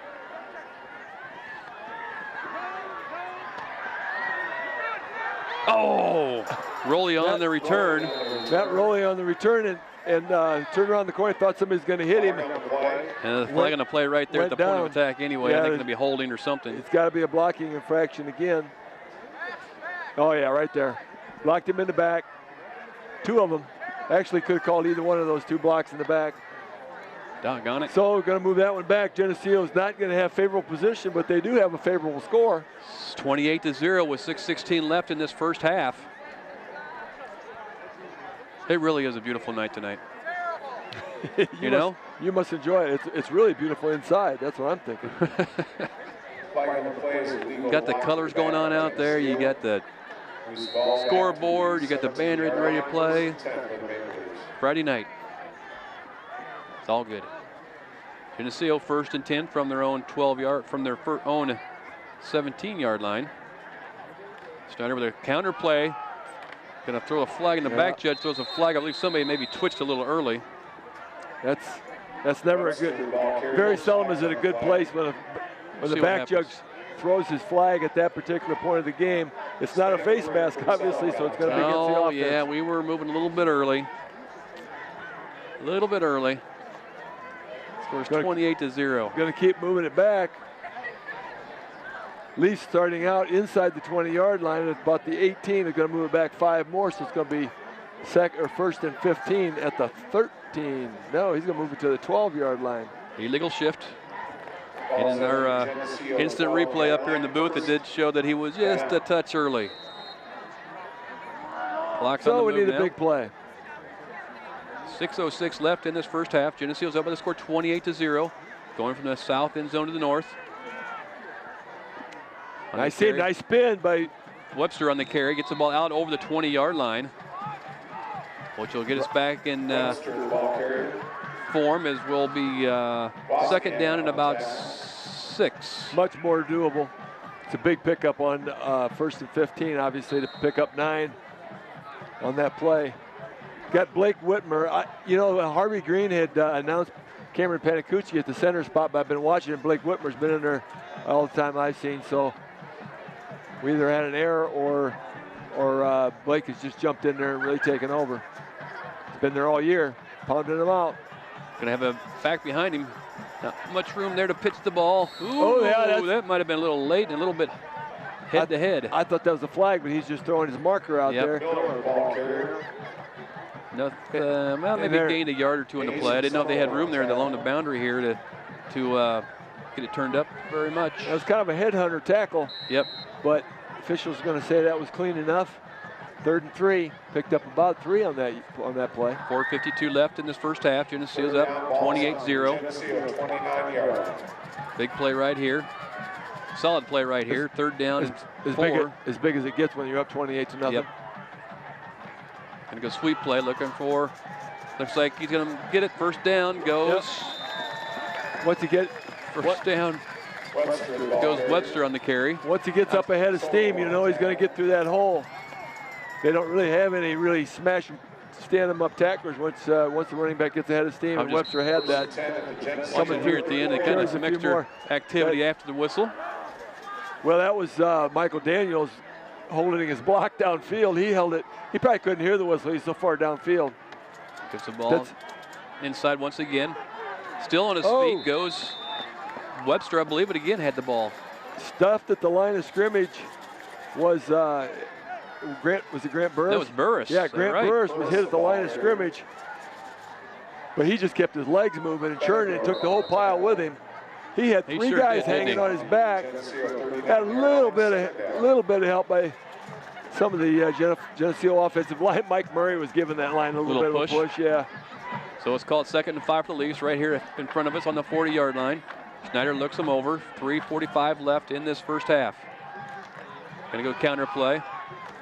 Oh, Rowley on the return. Matt Rowley on the return and turned around the corner, thought somebody was going to hit him. And the flag on the play right there at the point of attack anyway. I think it's going to be holding or something. It's got to be a blocking infraction again. Oh, yeah, right there. Blocked him in the back. 2 of them. Actually could have called either one of those 2 blocks in the back. Doggone it. So we're going to move that one back. Geneseo's not going to have favorable position, but they do have a favorable score. It's 28-0 with 6:16 left in this first half. It really is a beautiful night tonight. you know? You must enjoy it. It's really beautiful inside. That's what I'm thinking. Got the colors going on out there. You got the scoreboard. You got the band ready to play. Friday night. It's all good. Geneseo 1st and 10 from their own 12-yard, from their own 17-yard line. Schneider with a counter play. Going to throw a flag in the back. Judge throws a flag. I believe somebody maybe twitched a little early. That's never a good. Very seldom is it a good place when the back judge throws his flag at that particular point of the game. It's not a face mask, obviously, so it's going to be against the offense. Oh, yeah, we were moving a little bit early. A little bit early. Scores 28-0. Going to keep moving it back. Leafs starting out inside the 20-yard line at about the 18. They're going to move it back 5 more, so it's going to be first and 15 at the 13. No, he's going to move it to the 12-yard line. Illegal shift. And in our instant replay up here in the booth, it did show that he was just a touch early. Clock's on the So we move need now. a big play. 6:06 left in this first half. Geneseo's up by the score 28-0. Going from the south end zone to the north. Nice spin by Webster on the carry. Gets the ball out over the 20-yard line, which will get us back in form, as will be second down and about 6. much more doable. It's a big pickup on first and 15, obviously, to pick up 9 on that play. Got Blake Whitmer. Harvey Green had announced Cameron Panicucci at the center spot, but I've been watching him. Blake Whitmer's been in there all the time I've seen, so we either had an error or Blake has just jumped in there and really taken over. He's been there all year, pounding them out. Gonna have a back behind him. Not much room there to pitch the ball. Oh, yeah, that might have been a little late and a little bit head to head. I thought that was a flag, but he's just throwing his marker out there. Well, maybe gained a yard or 2 in the play. I didn't know if they had room there along the boundary here to get it turned up very much. That was kind of a headhunter tackle. Yep. But officials are going to say that was clean enough. 3rd and 3, picked up about 3 on that play. 4:52 left in this first half. Geneseo's up 28-0. Big play right here. Solid play right here. 3rd down and 4. As big as it gets when you're up 28-0. Yep. Gonna go sweep play, looking for. Looks like he's gonna get it. First down goes. Yep. Once he get first down goes Webster on the carry. Once he gets up ahead of steam, you know he's going to get through that hole. They don't really have any stand them up tacklers once the running back gets ahead of steam, and Webster had that. Coming here at the end, they kind of some extra activity after the whistle. Well, that was Michael Daniels holding his block downfield. He held it. He probably couldn't hear the whistle. He's so far downfield. Gets the ball inside once again. Still on his feet goes Webster, I believe it again, had the ball. Stuffed at the line of scrimmage was Grant Burris? That was Burris. Yeah, Grant Burris was hit at the line of scrimmage. But he just kept his legs moving and churning and took the whole pile with him. He had 3 guys hanging on his back. Had a little bit of help by some of the Geneseo offensive line. Mike Murray was giving that line a little bit of a push. Yeah. So it's called 2nd and 5 for the Leafs right here in front of us on the 40-yard line. Schneider looks him over. 3:45 left in this first half. Gonna go counter play.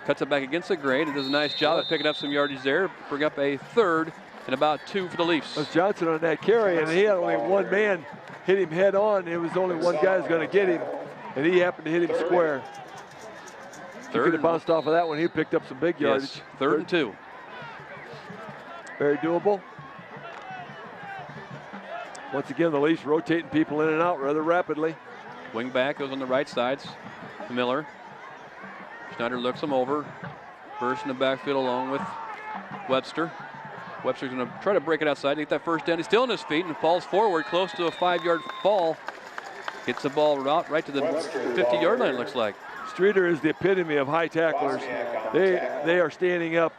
Cuts it back against the grain and does a nice job of picking up some yardage there. Bring up a 3rd and about 2 for the Leafs. It was Johnson on that carry, and he had only one man hit him head on. It was only one guy who's going to get him, and he happened to hit him square. He could have bounced off of that one. He picked up some big yardage. Yes, 3rd and 2. Very doable. Once again, the Leafs rotating people in and out rather rapidly. Wing back goes on the right side. Miller. Schneider looks him over. Burst in the backfield along with Webster. Webster's going to try to break it outside and get that first down. He's still on his feet and falls forward close to a 5-yard fall. Gets the ball right to the 50-yard line, it looks like. Streator is the epitome of high tacklers. They are standing up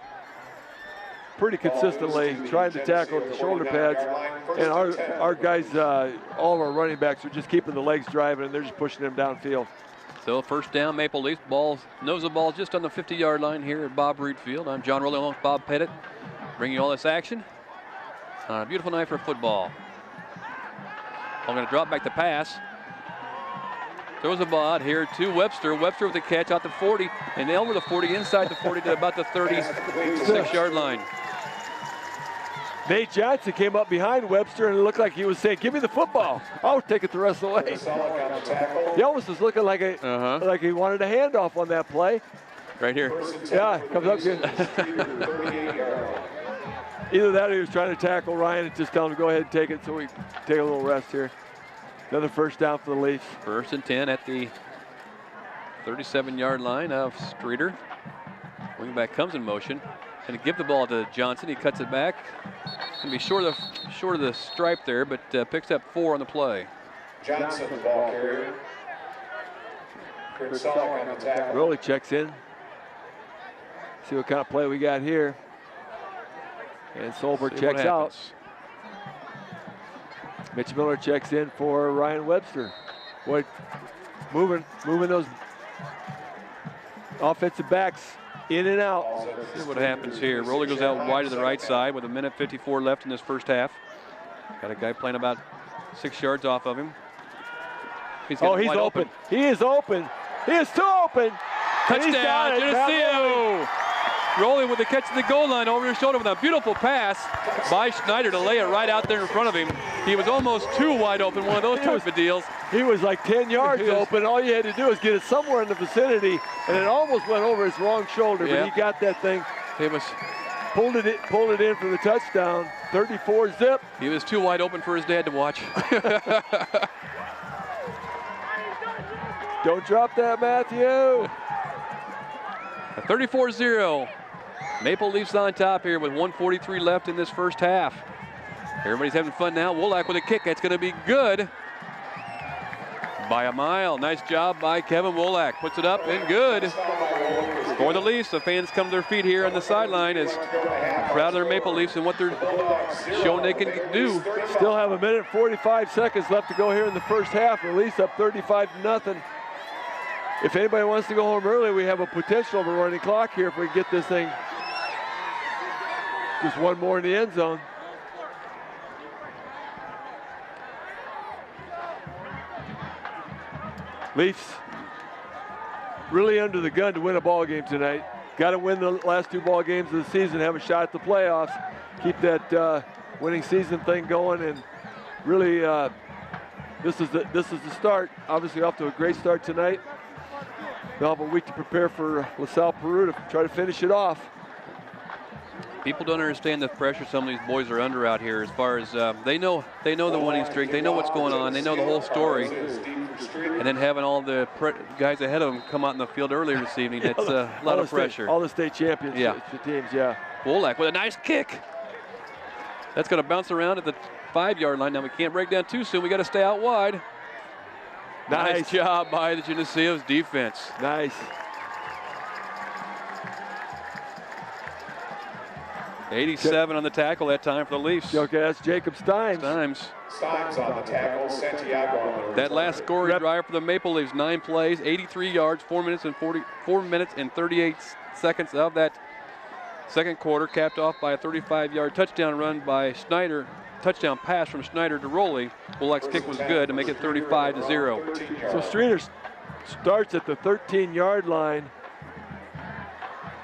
pretty consistently, trying to tackle with the shoulder pads. And our guys, all of our running backs are just keeping the legs driving, and they're just pushing them downfield. So first down, Maple Leafs. Nose the ball just on the 50-yard line here at Bob Reed Field. I'm John Rowley along with Bob Pettit, bringing you all this action on a beautiful night for football. I'm going to drop back the pass. Throws the ball out here to Webster. Webster with the catch out the 40, and over the 40, inside the 40 to about the 36-yard line. Nate Johnson came up behind Webster and it looked like he was saying, "Give me the football. I'll take it the rest of the way." He almost was looking like like he wanted a handoff on that play. Right here. Yeah, comes up good. Either that or he was trying to tackle Ryan and just tell him to go ahead and take it so we take a little rest here. Another first down for the Leafs. 1st and 10 at the 37-yard line of Streator. Wingback comes in motion. Going to give the ball to Johnson. He cuts it back. Going to be short of the stripe there, but picks up 4 on the play. Johnson, the ball carrier. Chris Solak on the tackle. Rowley checks in. See what kind of play we got here. And Solberg checks out. Mitch Miller checks in for Ryan Webster. Boy, moving those offensive backs in and out. See what happens here. Rowley goes out wide to the right side with 1:54 left in this first half. Got a guy playing about 6 yards off of him. He's open. He is open. He is too open. Touchdown, Geneseo. Rowley with the catch at the goal line over his shoulder with a beautiful pass by Schneider to lay it right out there in front of him. He was almost too wide open, one of those type of deals. He was like 10 yards open. All you had to do was get it somewhere in the vicinity, and it almost went over his wrong shoulder, but he got that thing. Pulled it in for the touchdown. 34 zip. He was too wide open for his dad to watch. Don't drop that, Matthew. 34-0. Maple Leafs on top here with 1:43 left in this first half. Everybody's having fun now. Wolak with a kick. That's going to be good by a mile. Nice job by Kevin Wolak. Puts it up and good. For the Leafs, the fans come to their feet here on the sideline as proud of their Maple Leafs and what they're showing they can do. Still have 1 minute 45 seconds left to go here in the first half. The Leafs up 35-0. If anybody wants to go home early, we have a potential of a running clock here if we can get this thing just one more in the end zone. Leafs really under the gun to win a ball game tonight. Got to win the last 2 ball games of the season, have a shot at the playoffs, keep that winning season thing going, and really this is the start. Obviously off to a great start tonight. They'll have a week to prepare for LaSalle Peru to try to finish it off. People don't understand the pressure some of these boys are under out here as far as they know the winning streak, they know what's going on, they know the whole story. And then having all the guys ahead of them come out in the field earlier this evening, that's a lot of pressure. All the state champions teams, Wolak with a nice kick. That's going to bounce around at the 5-yard line. Now we can't break down too soon. We got to stay out wide. Nice job by the Geneseo's defense. Nice. 87 on the tackle that time for the Leafs. Okay, that's Jacob Stimes. Stimes on the tackle, Santiago. That last scoring drive for the Maple Leafs, 9 plays, 83 yards, 4 minutes and 38 seconds of that second quarter, capped off by a 35-yard touchdown run by Schneider. Touchdown pass from Schneider to Rowley. Wolak's kick was good to make it 35-0. So Streator starts at the 13-yard line.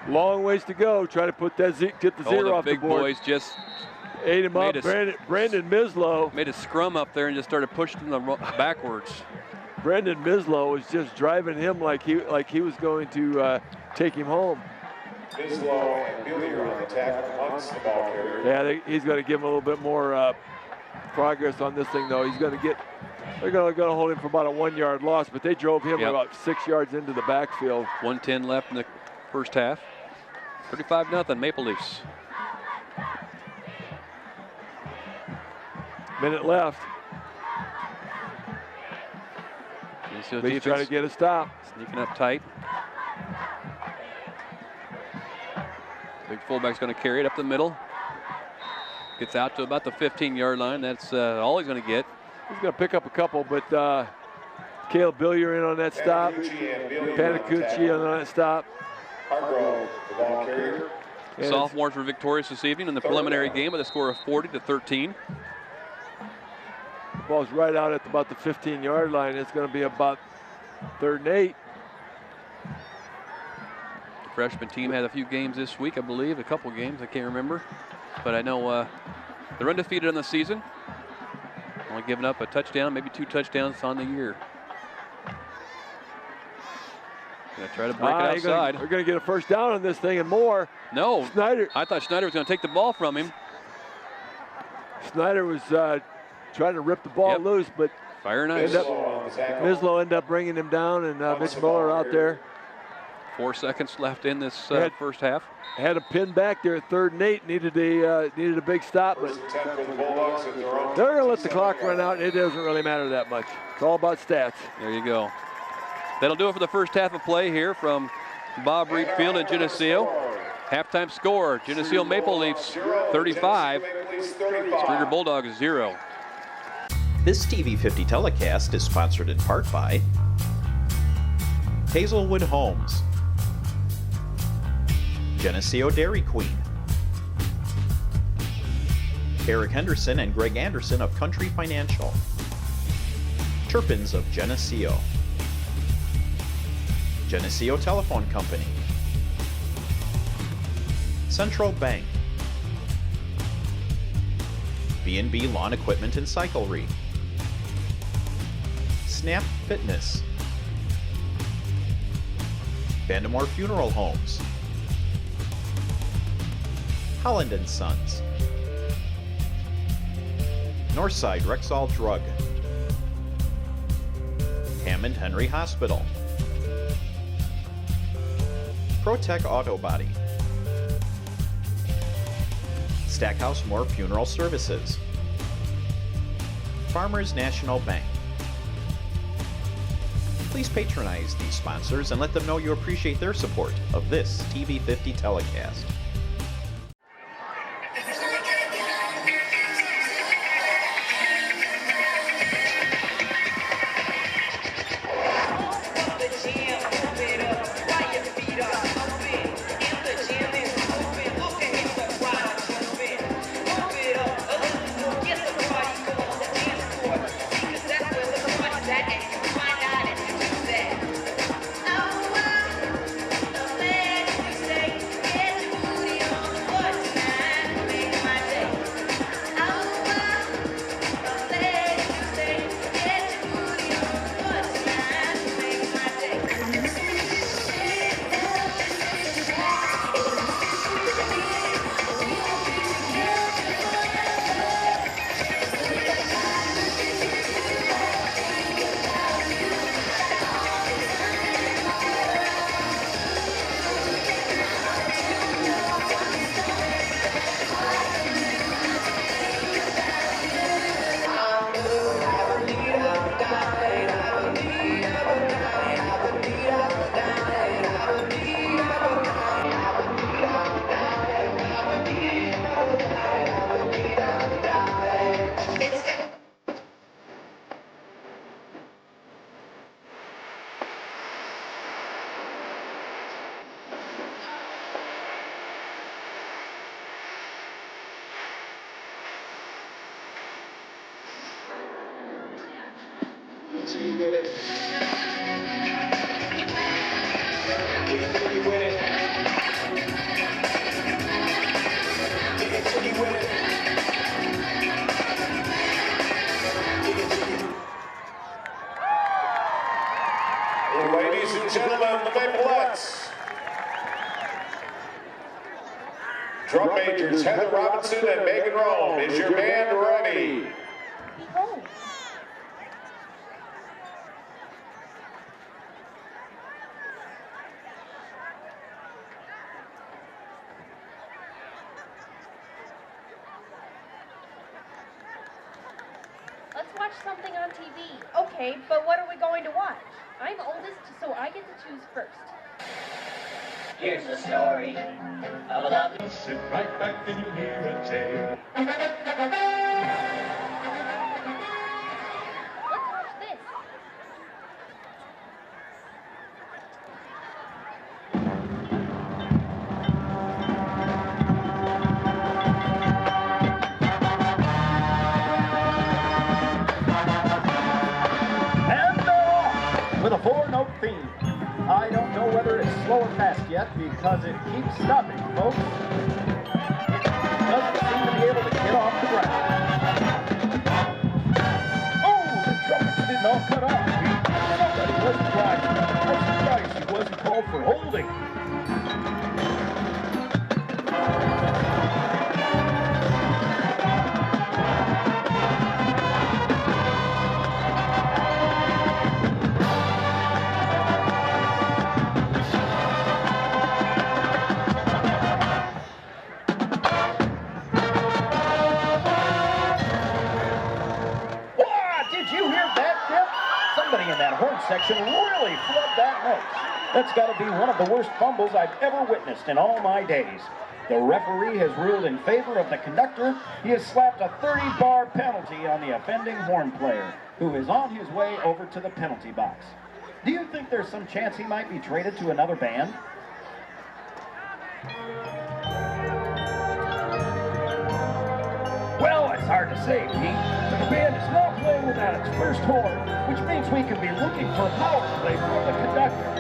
Long ways to go. Try to put that get the zero off the board. The big boys just ate him up. Brandon Mislow made a scrum up there and just started pushing them backwards. Brandon Mislow was just driving him like he was going to take him home. Mislow and Billy are on the tackle amongst the ball carrier. Yeah, he's going to give him a little bit more progress on this thing, though. They're going to hold him for about a 1-yard loss, but they drove him about 6 yards into the backfield. 1:10 left in the first half. 35-0 Maple Leafs. Minute left. Leafs trying to get a stop. Sneaking up tight. Big fullback's going to carry it up the middle. Gets out to about the 15-yard line. That's all he's going to get. He's going to pick up a couple, but Caleb Billier in on that stop. Panacucci on that stop. Hargrove, the ball carrier. Sophomores were victorious this evening in the preliminary game with a score of 40-13. Ball's right out at about the 15-yard line. It's going to be about 3rd and 8. The freshman team had a few games this week, I believe, a couple games, I can't remember. But I know they're undefeated on the season. Only giving up a touchdown, maybe 2 touchdowns on the year. Gonna try to break it outside. We're going to get a first down on this thing and more. No, Schneider. I thought Schneider was going to take the ball from him. Schneider was trying to rip the ball loose, but Mislow ended up bringing him down, and Mitch Muller out there. 4 seconds left in this first half. Had a pin back there at 3rd and 8. Needed a big stop, but First attempt for the Bulldogs at their own they're going to let the clock run out, and it doesn't really matter that much. It's all about stats. There you go. That'll do it for the first half of play here from Bob Reed Field in Geneseo. Halftime score, Geneseo Maple Leafs 35, Streator Bulldogs 0. This TV50 telecast is sponsored in part by Hazelwood Homes, Geneseo Dairy Queen, Eric Henderson and Greg Anderson of Country Financial, Turpins of Geneseo, Geneseo Telephone Company, Central Bank, B&B Lawn Equipment and Cyclery, Snap Fitness, Vandemore Funeral Homes, Holland & Sons, Northside Rexall Drug, Hammond Henry Hospital, ProTech Auto Body, Stackhouse Moore Funeral Services, Farmers National Bank. Please patronize these sponsors and let them know you appreciate their support of this TV50 telecast. Ladies and gentlemen, the Maplettes. Drum majors Heather Robinson and Megan Rome. Is your band ready? Let's watch something on TV. Okay, but what are we going to watch? I'm oldest, so I get to choose first. Here's the story of a love. Sit right back and you hear a tale. Let's watch this. And they're off with a 4-note theme. I don't know whether it's slow or fast yet because it keeps stopping, folks. It doesn't seem to be able to get off the ground. Oh, the trumpets did not cut off. Somebody wasn't driving. I'm surprised he wasn't called for holding. That's got to be one of the worst fumbles I've ever witnessed in all my days. The referee has ruled in favor of the conductor. He has slapped a 30-bar penalty on the offending horn player, who is on his way over to the penalty box. Do you think there's some chance he might be traded to another band? Well, it's hard to say, Pete. The band is now playing without its first horn, which means we can be looking for power play from the conductor.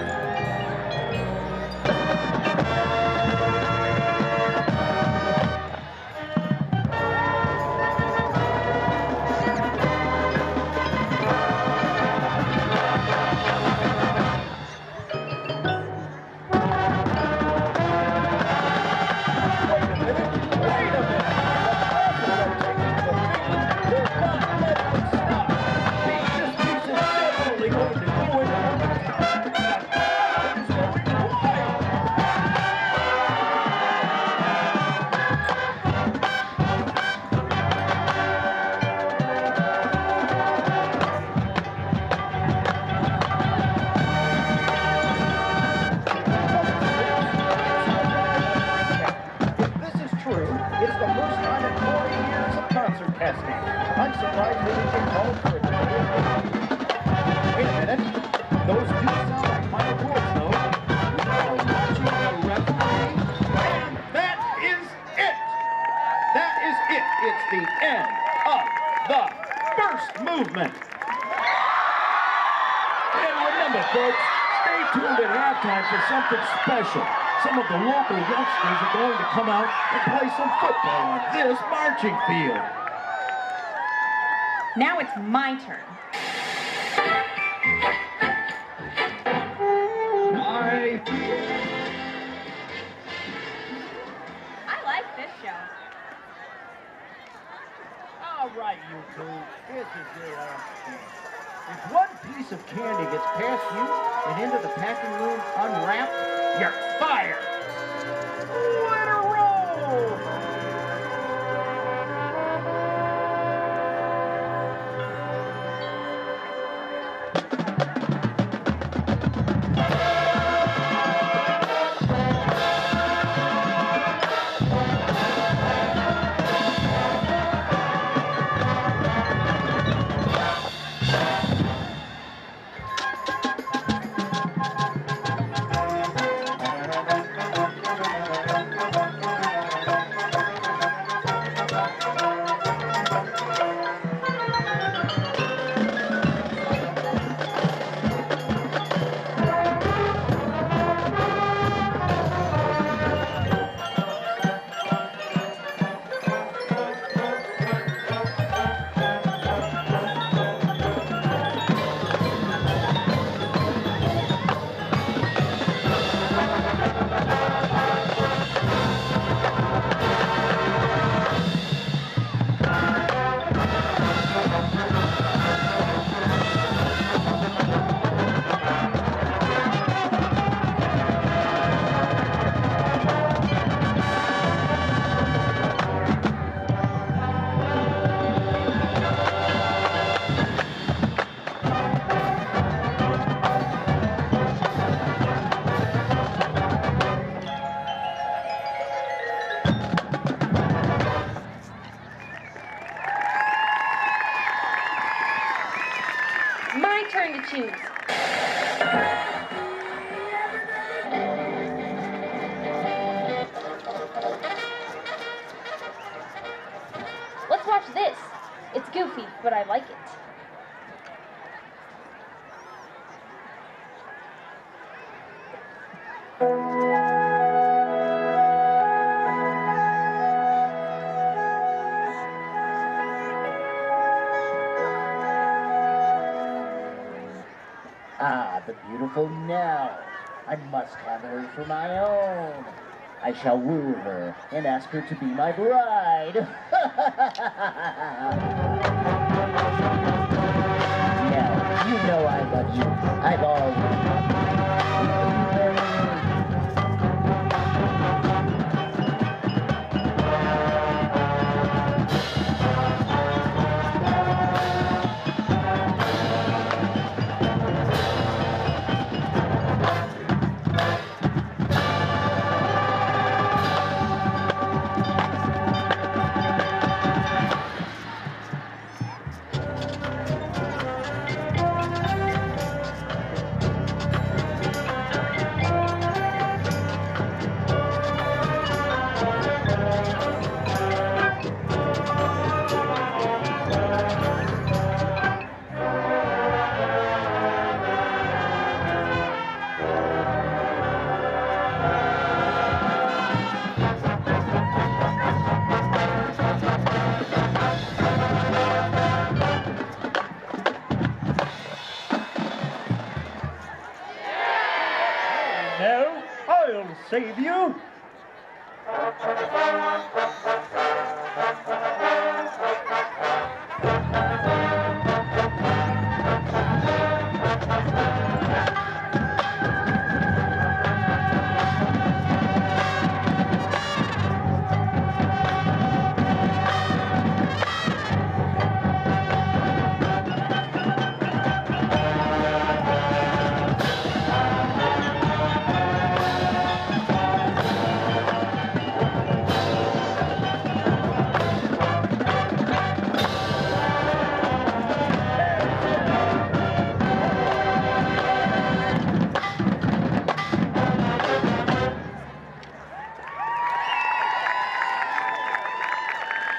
Some of the local youngsters are going to come out and play some football on this marching field. Now it's my turn. I like this show. All right, you two. This is your last chance. If one piece of candy gets past you and into the packing room unwrapped, you're fired. Let her roll. My turn to choose. Let's watch this. It's goofy, but I like it. Ah, the beautiful Nell. I must have her for my own. I shall woo her and ask her to be my bride. Nell, you know I love you. I've always loved you. No, I'll save you.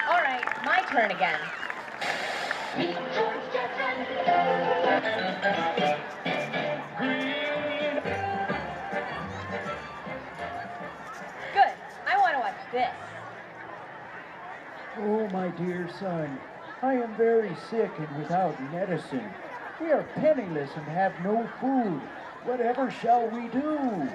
All right, my turn again. Good. I want to watch this. Oh, my dear son, I am very sick and without medicine. We are penniless and have no food. Whatever shall we do?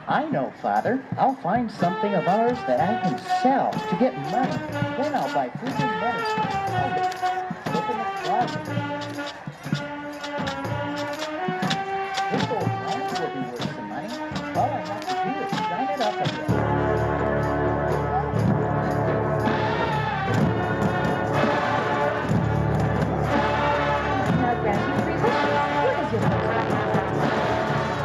I know, Father. I'll find something of ours that I can sell to get money. Then I'll buy food and medicine. I'll look in the closet. This old lamp will be worth some money. All I have to do is shine it up a bit. Now, grant you 3 wishes. What is your first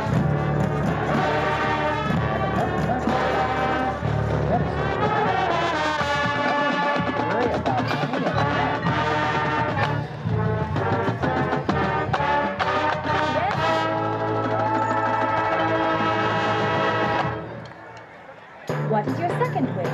wish? What is your second wish?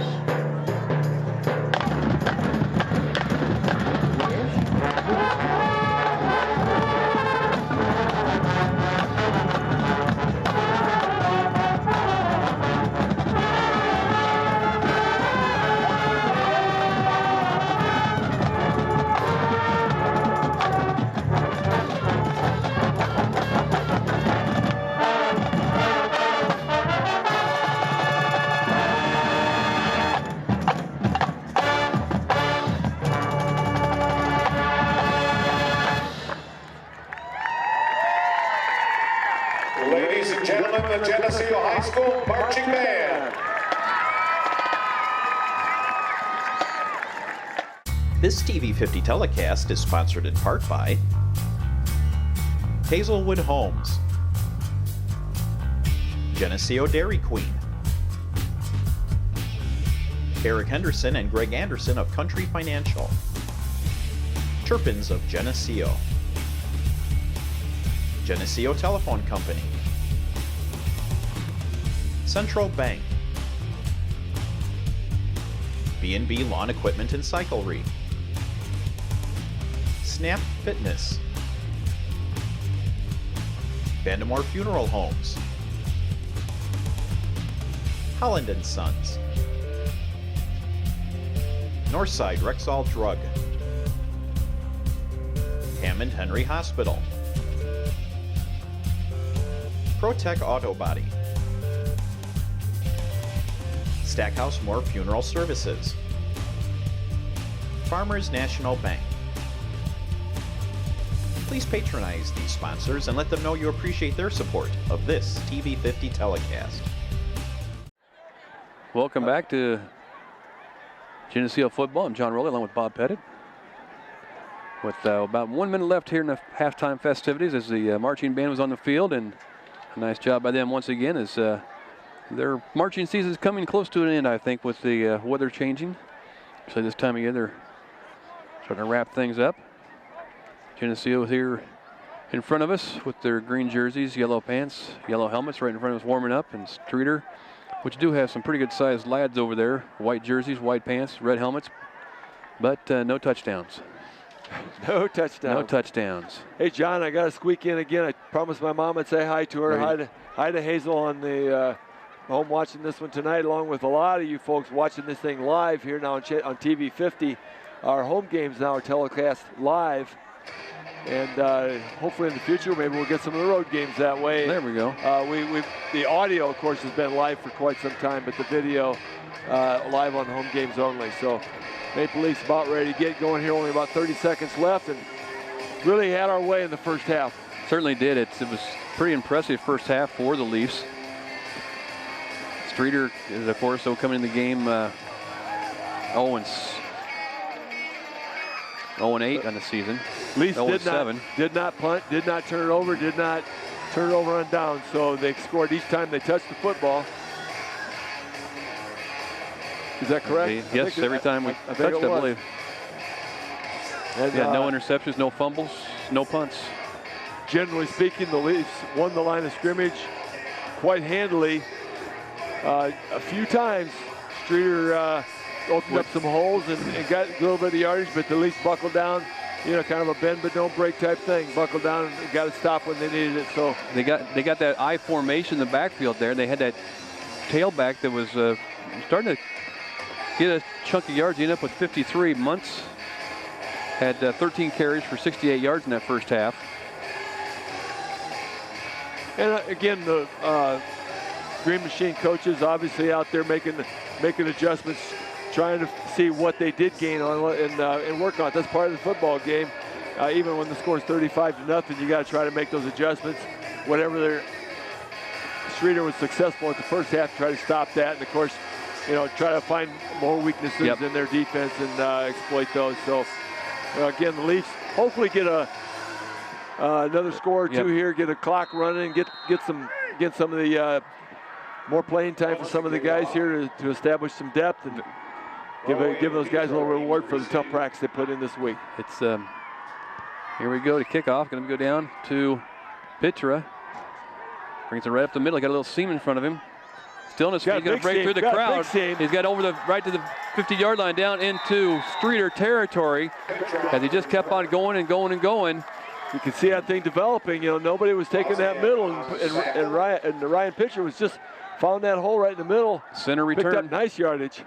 Ladies and gentlemen, the Geneseo High School Marching Band. This TV50 telecast is sponsored in part by Hazelwood Homes, Geneseo Dairy Queen, Eric Henderson and Greg Anderson of Country Financial, Turpins of Geneseo, Geneseo Telephone Company, Central Bank, B&B Lawn Equipment and Cyclery, Snap Fitness, Vandemore Funeral Homes, Holland & Sons, Northside Rexall Drug, Hammond Henry Hospital, ProTech Auto Body, Stackhouse Moore Funeral Services, Farmers National Bank. Please patronize these sponsors and let them know you appreciate their support of this TV50 telecast. Welcome back to Geneseo football. I'm John Rowley along with Bob Pettit. With about 1 minute left here in the halftime festivities as the marching band was on the field, and a nice job by them once again as their marching season is coming close to an end, I think, with the weather changing. So this time of year they're starting to wrap things up. Geneseo here in front of us with their green jerseys, yellow pants, yellow helmets right in front of us warming up, and Streator, which do have some pretty good sized lads over there. White jerseys, white pants, red helmets, but no touchdowns. No touchdowns. No touchdowns. Hey, John, I got to squeak in again. I promised my mom I'd say hi to her. Right. Hi to Hazel on the home watching this one tonight, along with a lot of you folks watching this thing live here now on TV 50. Our home games now are telecast live. And hopefully in the future, maybe we'll get some of the road games that way. There we go. The audio, of course, has been live for quite some time, but the video live on home games only. So Maple Leafs about ready to get going here. Only about 30 seconds left, and really had our way in the first half. Certainly did. It was pretty impressive first half for the Leafs. Streator is, of course, though, coming in the game 0-8 on the season. Leafs did not punt, did not turn it over, did not turn it over on down. So they scored each time they touched the football. Is that correct? Yes, every time we touched it, I believe. And, no interceptions, no fumbles, no punts. Generally speaking, the Leafs won the line of scrimmage quite handily. A few times, Streator opened up some holes and got a little bit of yardage, but the Leafs buckled down. You know, kind of a bend but don't break type thing. Buckled down and got to stop when they needed it. So they got that I formation in the backfield there. They had that tailback that was starting to get a chunk of yards. He ended up with 53. Muntz had 13 carries for 68 yards in that first half. And again, the Green Machine coaches obviously out there making adjustments, trying to see what they did gain on and work on it. That's part of the football game. Even when the score is 35-0, you got to try to make those adjustments. Whatever Streator was successful at the first half, try to stop that, and of course, try to find more weaknesses in their defense and exploit those. So again, the Leafs hopefully get another score or two here, get a clock running, get some of the more playing time for some of the guys here to establish some depth and give those guys a little reward for the tough practice they put in this week. It's here we go to kickoff. Going to go down to Pitra. Brings it right up the middle. Got a little seam in front of him. Still on his feet. He's going to break through the crowd. He's got right to the 50-yard line, down into Streator territory, as he just kept on going and going and going. You can see that thing developing. Nobody was taking that middle, and Ryan Pitcher was just found that hole right in the middle. Center return. Picked up nice yardage.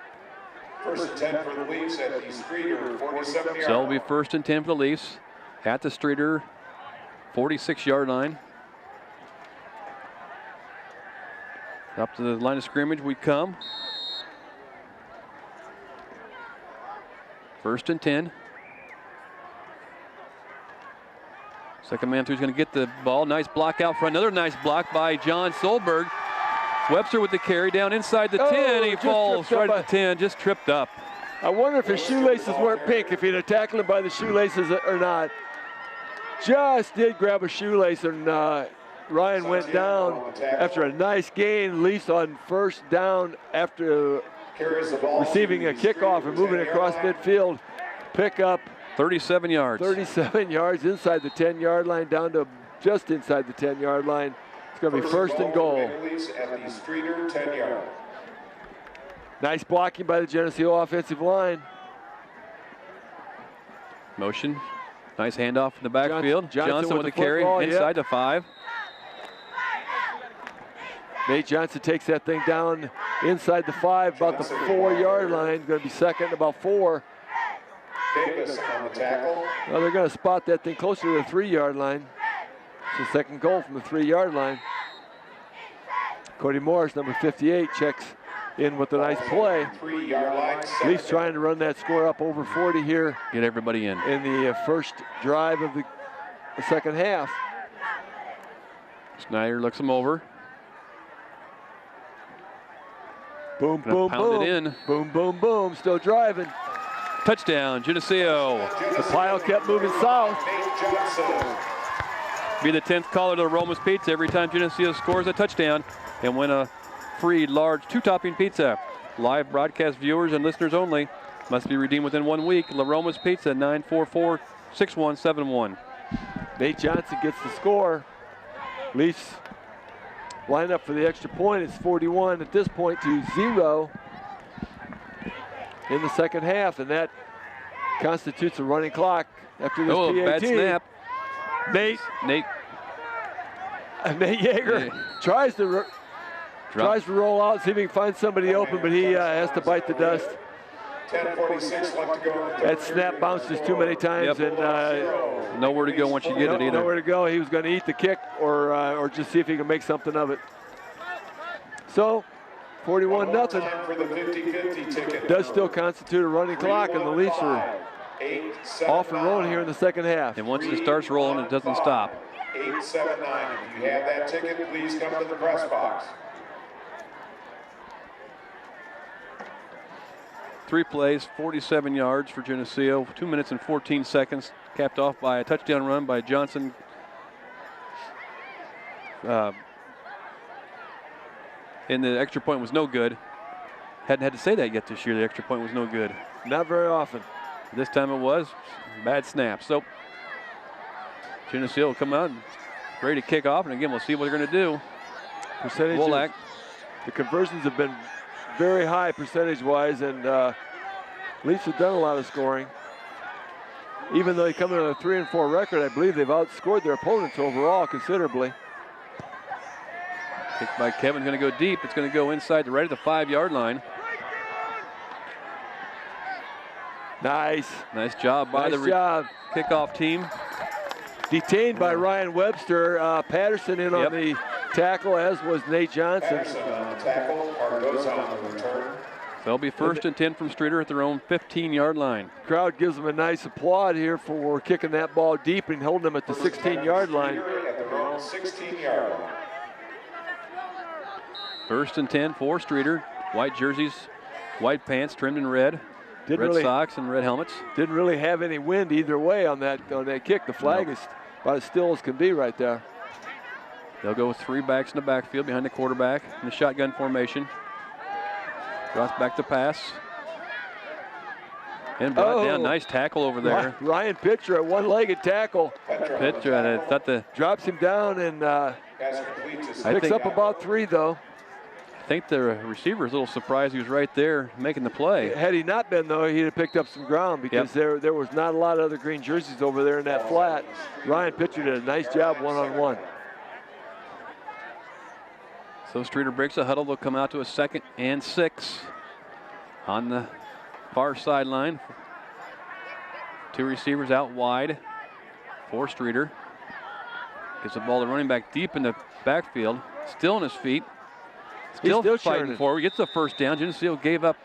First and 10 for the Leafs at the Streator 47-yard. So it'll be first and 10 for the Leafs at the Streator 46-yard line. Up to the line of scrimmage we come. First and 10. Second man through is going to get the ball. Nice block out front. Another nice block by John Solberg. Webster with the carry down inside the 10. He falls right at the 10, just tripped up. I wonder if his shoelaces weren't pink, if he'd have tackled him by the shoelaces or not. Just did grab a shoelace, and Ryan went down after a nice gain. Leafs on first down after receiving a kickoff and moving across midfield. Pick up 37 yards. 37 yards inside the 10-yard line, down to just inside the 10-yard line. It's going to be first and goal. At the Streator 10-yard. Nice blocking by the Geneseo offensive line. Motion. Nice handoff in the backfield. Johnson with the carry inside the 5. Nate Johnson takes that thing down inside the 5, about the 4-yard line. Going to be second, about 4. Davis on the tackle. Well, they're going to spot that thing closer to the 3-yard line. It's the second goal from the 3-yard line. Cody Morris, number 58, checks in with a nice play. 3-yard line. Leafs trying to run that score up over 40 here. Get everybody in the first drive of the second half. Snyder looks him over. Boom, boom, boom. It in. Boom, boom, boom. Still driving. Touchdown, Geneseo. The pile kept moving south. Be the 10th caller to the Roma's Pizza every time Geneseo scores a touchdown and win a free large 2-topping pizza. Live broadcast viewers and listeners only. Must be redeemed within 1 week. La Roma's Pizza, 944-6171. Nate Johnson gets the score. Leafs line up for the extra point. It's 41 at this point to 0 in the second half, and that constitutes a running clock after this Oh, PAT. bad snap. Nate Yeager tries to roll out, see if he can find somebody open, but he has to bite the dust. 10:46 left to go. That snap bounces too many times, and nowhere to go once you get it either. Nowhere to go. He was going to eat the kick or just see if he can make something of it. So, 41-0. For the 50-50 ticket. Does still constitute a running clock, and the Leafs are off and rolling here in the second half. And once it starts rolling, it doesn't stop. 879. If you have that ticket, please come to the press box. 3 plays, 47 yards for Geneseo, 2 minutes and 14 seconds, capped off by a touchdown run by Johnson. And the extra point was no good. Hadn't had to say that yet this year, the extra point was no good. Not very often. This time it was. Bad snap. So Geneseo will come out and ready to kick off, and again, we'll see what they're going to do. Percentage. The conversions have been very high percentage-wise, and Leafs have done a lot of scoring. Even though they come in on a 3-4 record, I believe they've outscored their opponents overall considerably. Kick by Kevin, going to go deep. It's going to go inside right at the 5-yard line. Nice. Nice job by the kickoff team. Detained by Ryan Webster. Patterson in on the tackle, as was Nate Johnson. Patterson on the tackle, Cardoza on the return. They'll be 1st and 10 from Streator at their own 15-yard line. Crowd gives them a nice applaud here for kicking that ball deep and holding them at the 16-yard line. At their own 16-yard line. 1st and 10 for Streator. White jerseys, white pants trimmed in red. Red socks and red helmets. Didn't really have any wind either way on that kick. The flag is about as still as can be right there. They'll go with 3 backs in the backfield behind the quarterback in the shotgun formation. Drops back to pass. And brought down. Nice tackle over there. Ryan Pitcher, a one-legged tackle. Pitcher, I thought drops him down and picks up about 3 though. I think the receiver is a little surprised he was right there making the play. Had he not been, though, he'd have picked up some ground because there was not a lot of other green jerseys over there in that flat. Ryan Pitcher did a nice job one-on-one. So Streator breaks a huddle. They'll come out to a 2nd and 6 on the far sideline. 2 receivers out wide for Streator. Gets the ball to running back deep in the backfield. Still on his feet. Still fighting forward. Gets the first down. Geneseo gave up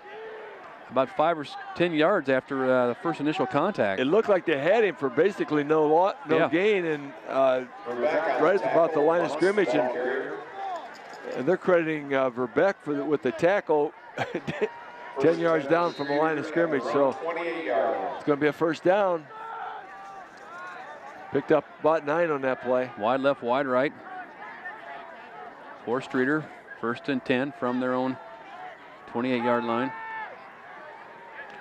about 5 or 10 yards after the first initial contact. It looked like they had him for basically no gain, and right at about the line of scrimmage, and they're crediting Verbeck with the tackle 10 yards down from the line of scrimmage. So it's going to be a first down. Picked up about 9 on that play. Wide left, wide right. For Streator. 1st and 10 from their own 28-yard line.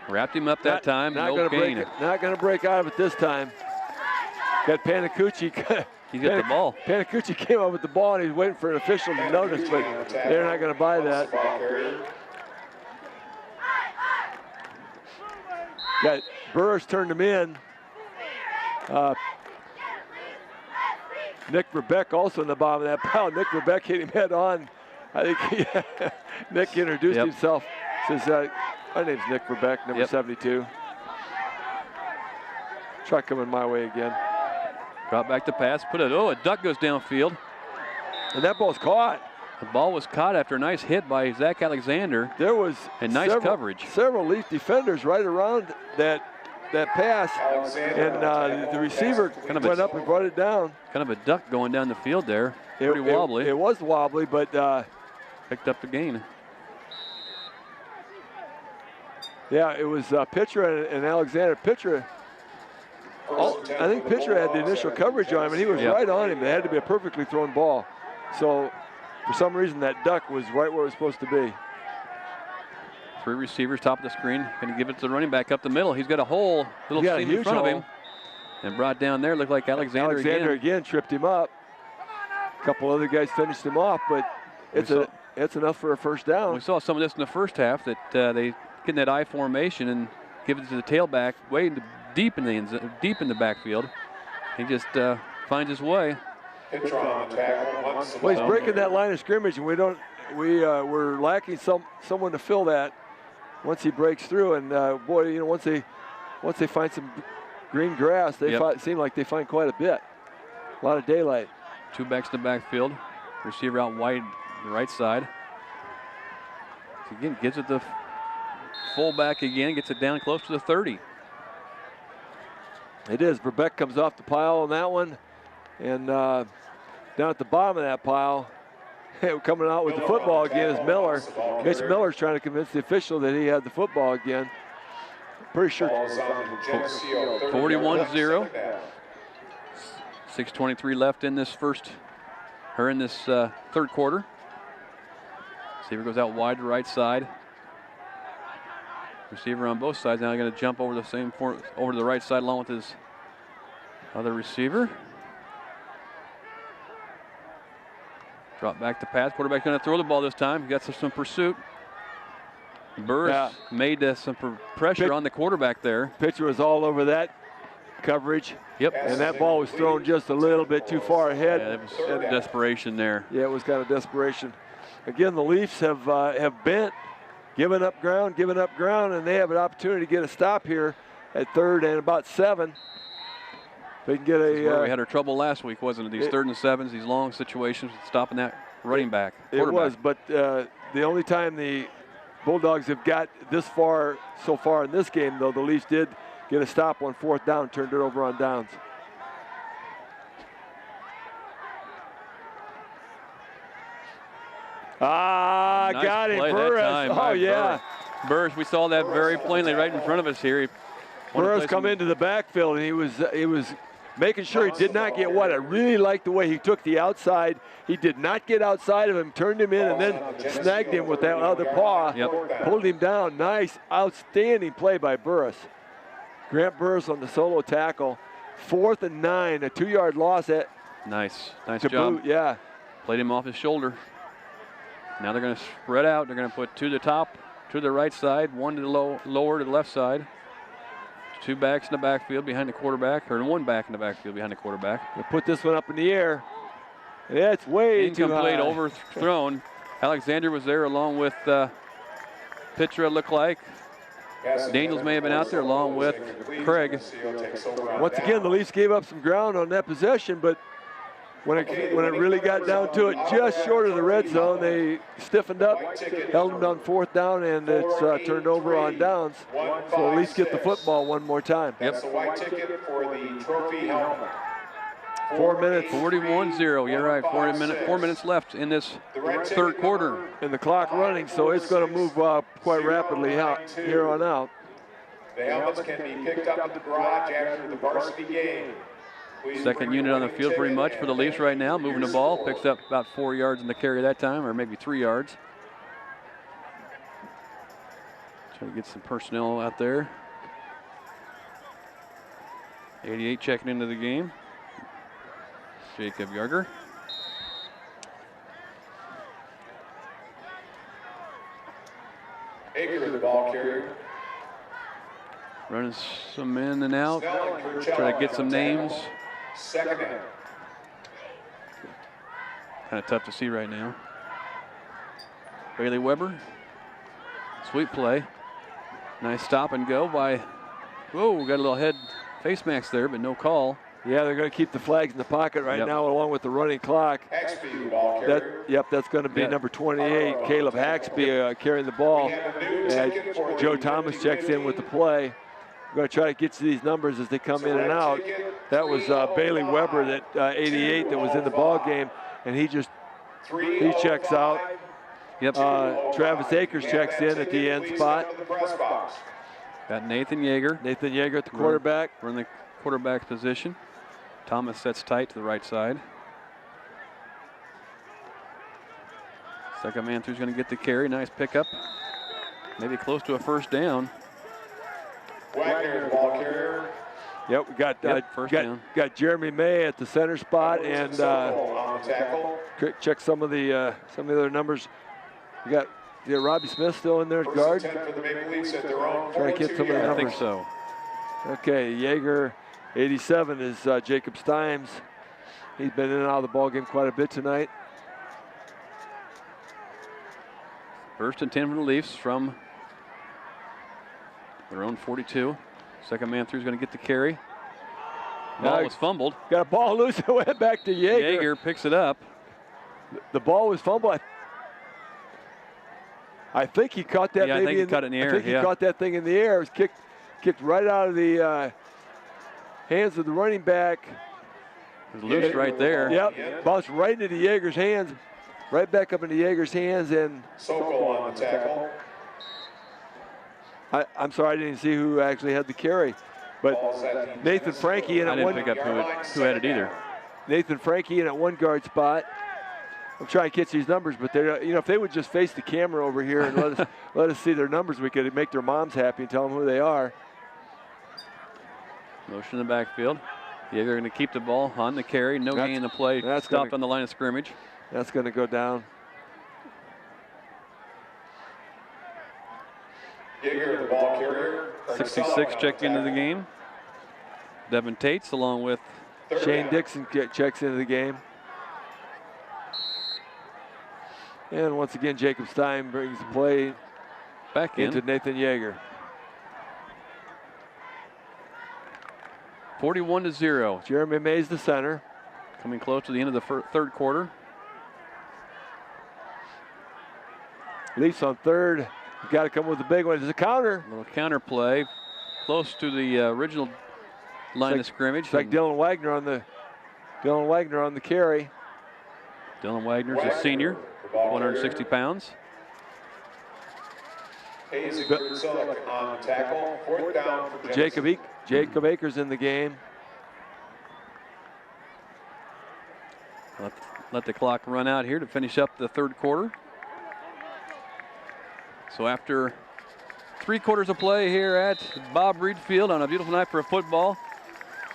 Wrapped him up that time. No gain. Not going to break out of it this time. Got Panicucci. He got the ball. Panicucci came up with the ball, and he's waiting for an official to notice, but they're not going to buy that. Got Burris turned him in. Nick Verbeck also in the bottom of that pile. Nick Verbeck hit him head on. I think Nick introduced himself. Says, my name's Nick Verbeck, number 72. Try coming my way again. Drop back to pass. A duck goes downfield. And that ball's caught. The ball was caught after a nice hit by Zach Alexander. There was nice coverage. Several Leaf defenders right around that pass, and the receiver went up and brought it down. Kind of a duck going down the field there. Pretty wobbly. It was wobbly, but picked up the gain. Yeah, it was Pitcher and Alexander. Pitcher, I think Pitcher had the initial coverage on him, and he was right on him. It had to be a perfectly thrown ball. So for some reason, that duck was right where it was supposed to be. 3 receivers, top of the screen. Going to give it to the running back up the middle. He's got a hole, little seam in front of him. And brought down there, looked like Alexander again tripped him up. A couple other guys finished him off, but it's enough for a first down. We saw some of this in the first half, that they get in that I formation, and give it to the tailback, way deep in the backfield. He just finds his way. Pitcher on the tackle. Well, he's breaking that line of scrimmage, and we're lacking someone to fill that once he breaks through. And boy, you know, once they find some green grass, they seem like they find quite a bit. A lot of daylight. 2 backs in the backfield. Receiver out wide, the right side. Again, gives it the fullback again, gets it down close to the 30. It is. Verbeck comes off the pile on that one. And down at the bottom of that pile, coming out with the football again is Miller. Mitch Miller's trying to convince the official that he had the football again. Pretty sure. 41-0. 6:23 left in this third quarter. Receiver goes out wide to right side. Receiver on both sides now going to jump over over to the right side along with his other receiver. Drop back to pass. Quarterback going to throw the ball this time. He got some pursuit. Burris made some pressure on the quarterback there. Pitcher was all over that coverage. Yep. And that ball was thrown just a little bit too far ahead. Yeah, it was desperation there. Yeah, it was kind of desperation. Again, the Leafs have bent, given up ground, and they have an opportunity to get a stop here at 3rd and about 7. They can get where we had our trouble last week, wasn't it? These 3rd and 7s, these long situations, stopping that running back. It was, but the only time the Bulldogs have got this far so far in this game, though, the Leafs did get a stop on 4th down, turned it over on downs. Nice got it, play Burris. that time Oh, by yeah. Burris, we saw that very plainly right in front of us here. Burris come into the backfield, and he was making sure he did not get wide. I really liked the way he took the outside. He did not get outside of him, turned him in, and then snagged him with that other paw. Yep. Pulled him down. Nice, outstanding play by Burris. Grant Burris on the solo tackle. 4th and 9, a 2-yard loss at nice to job. boot, yeah. Played him off his shoulder. Now they're going to spread out. They're going to put 2 to the top, 2 to the right side, 1 to the lower to the left side. 2 backs in the backfield behind the quarterback, or 1 back in the backfield behind the quarterback. They put this one up in the air. Yeah, it's way too high. Incomplete, overthrown. Alexander was there along with pitcher, it looked like. Daniels may have been out there along with Craig. Once again, the Leafs gave up some ground on that possession, but when it really got down to it, just short of the red zone, they stiffened up, held them on 4th down, and it's turned over on downs. So at least get the football one more time. That's the white ticket for the trophy helmet. 4 minutes. 41-0. You're right. 4 minutes left in this third quarter. And the clock running, so it's going to move quite rapidly out here on out. The helmets can be picked up at the garage after the varsity game. Second unit on the field pretty much for the Leafs right now. Moving the ball. Picks up about 4 yards in the carry that time, or maybe 3 yards. Try to get some personnel out there. 88 checking into the game. Jacob Yarger. Aker, the ball carrier. Running some in and out. Try to get some names. Second down. Kind of tough to see right now. Bailey Weber. Sweet play. Nice stop and go by. Whoa, got a little head face mask there, but no call. Yeah, they're going to keep the flags in the pocket right now, along with the running clock. Haxby, the ball carrier. That's going to be number 28, Caleb Haxby carrying the ball. Joe Thomas checks in with the play. We're going to try to get to these numbers as they come in and out. That was Bailey Weber, that 88 that was in the ball game, and he checks out. Yep. Travis Akers checks in at the end spot. Got Nathan Yeager. Nathan Yeager at the quarterback. We're in the quarterback position. Thomas sets tight to the right side. Second man through's going to get the carry. Nice pickup. Maybe close to a first down. Wagner, the ball carrier. Yep, we got first down. Got Jeremy May at the center spot, and check some of the other numbers. We got Yeah, Robbie Smith still in there at First guard. and 10 for the Maple Leafs at their own Trying to get 42 some of the yards. I think numbers. so. Okay, Yeager, 87 is Jacob Stimes. He's been in and out of the ball game quite a bit tonight. First and 10 for the Leafs from their own 42. Second man through is going to get the carry. Ball was fumbled. Got a ball loose. It went back to Yeager. Yeager picks it up. The ball was fumbled. I think he caught that. Yeah, I think he caught it in the air. I think he caught that thing in the air. It was kicked right out of the hands of the running back. It was loose right there. Yep, bounced right into Yeager's hands, right back up into Yeager's hands, and Sokol on the tackle. I'm sorry, I didn't see who actually had the carry, but Ball's at Nathan Frankie in I at didn't one. pick up who had it either. Nathan Frankie in at one guard spot. I'm trying to catch these numbers, but they're, if they would just face the camera over here and let us see their numbers, we could make their moms happy and tell them who they are. Motion in the backfield. Yeah, they're going to keep the ball on the carry. No gain in the play. that's Stopped gonna- on the line of scrimmage. That's going to go down. Yeager, the ball carrier. 66 check into the game. Devin Tates along with Shane Dixon checks into the game. And once again, Jacob Stein brings the play back in. into Nathan Yeager. 41-0. Jeremy Mays, the center. Coming close to the end of the third quarter. Leafs on third. Got to come with the big one. It's a counter. Little counter play. Close to the original line of scrimmage. It's like Dylan Wagner on the carry. Dylan Wagner's a senior, 160 pounds. Hayes and Kurtzilek on the tackle. Fourth down for Geneseo. Jacob Akers in the game. Let the clock run out here to finish up the third quarter. So after 3 quarters of play here at Bob Reed Field on a beautiful night for football,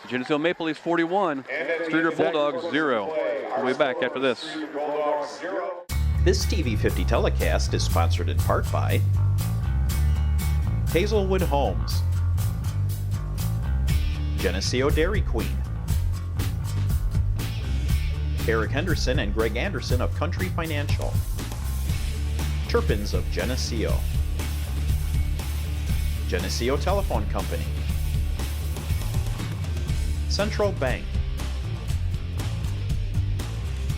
Geneseo Maple Leafs 41, Streator Bulldogs 0. We'll be back after this. This TV50 telecast is sponsored in part by Hazelwood Homes, Geneseo Dairy Queen, Eric Henderson and Greg Anderson of Country Financial, Turpins of Geneseo, Geneseo Telephone Company, Central Bank,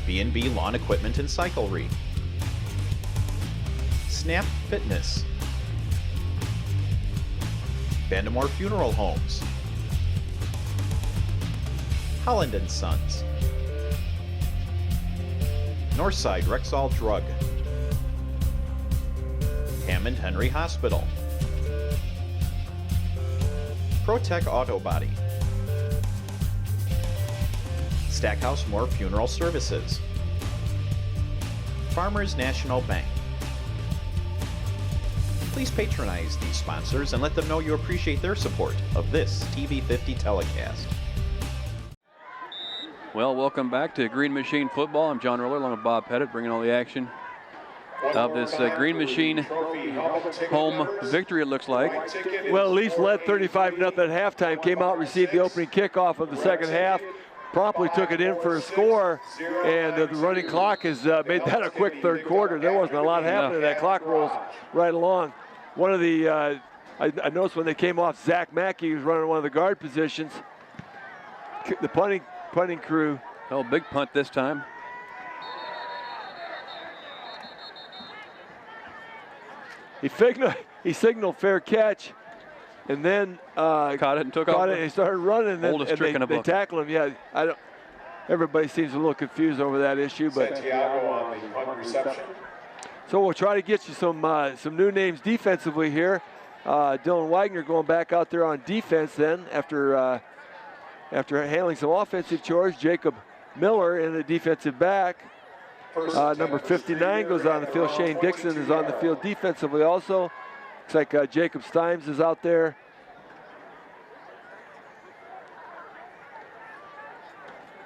B&B Lawn Equipment and Cyclery, Snap Fitness, Vandemore Funeral Homes, Holland & Sons, Northside Rexall Drug, Hammond Henry Hospital, ProTech Auto Body, Stackhouse Moore Funeral Services, Farmers National Bank. Please patronize these sponsors and let them know you appreciate their support of this TV50 telecast. Well, welcome back to Green Machine Football. I'm John Roller along with Bob Pettit, bringing all the action of this Green Machine home victory, it looks like. Well, Leafs led 35-0 at halftime, came out, received the opening kickoff of the second half, promptly took it in for a score, and the running clock has made that a quick third quarter. There wasn't a lot happening. That clock rolls right along. One of the, I noticed when they came off, Zach Mackey was running one of the guard positions. The punting crew. Oh, big punt this time. He signaled fair catch, and then caught it and took off. And he started running, and Oldest trick in a they book. tackled him. Yeah, everybody seems a little confused over that issue, but Santiago on the punt reception. so we'll try to get you some new names defensively here. Dylan Wagner going back out there on defense then after handling some offensive chores. Jacob Miller in the defensive back. Number 59 goes on the field. Shane Dixon is on the field defensively also. Looks like Jacob Stimes is out there.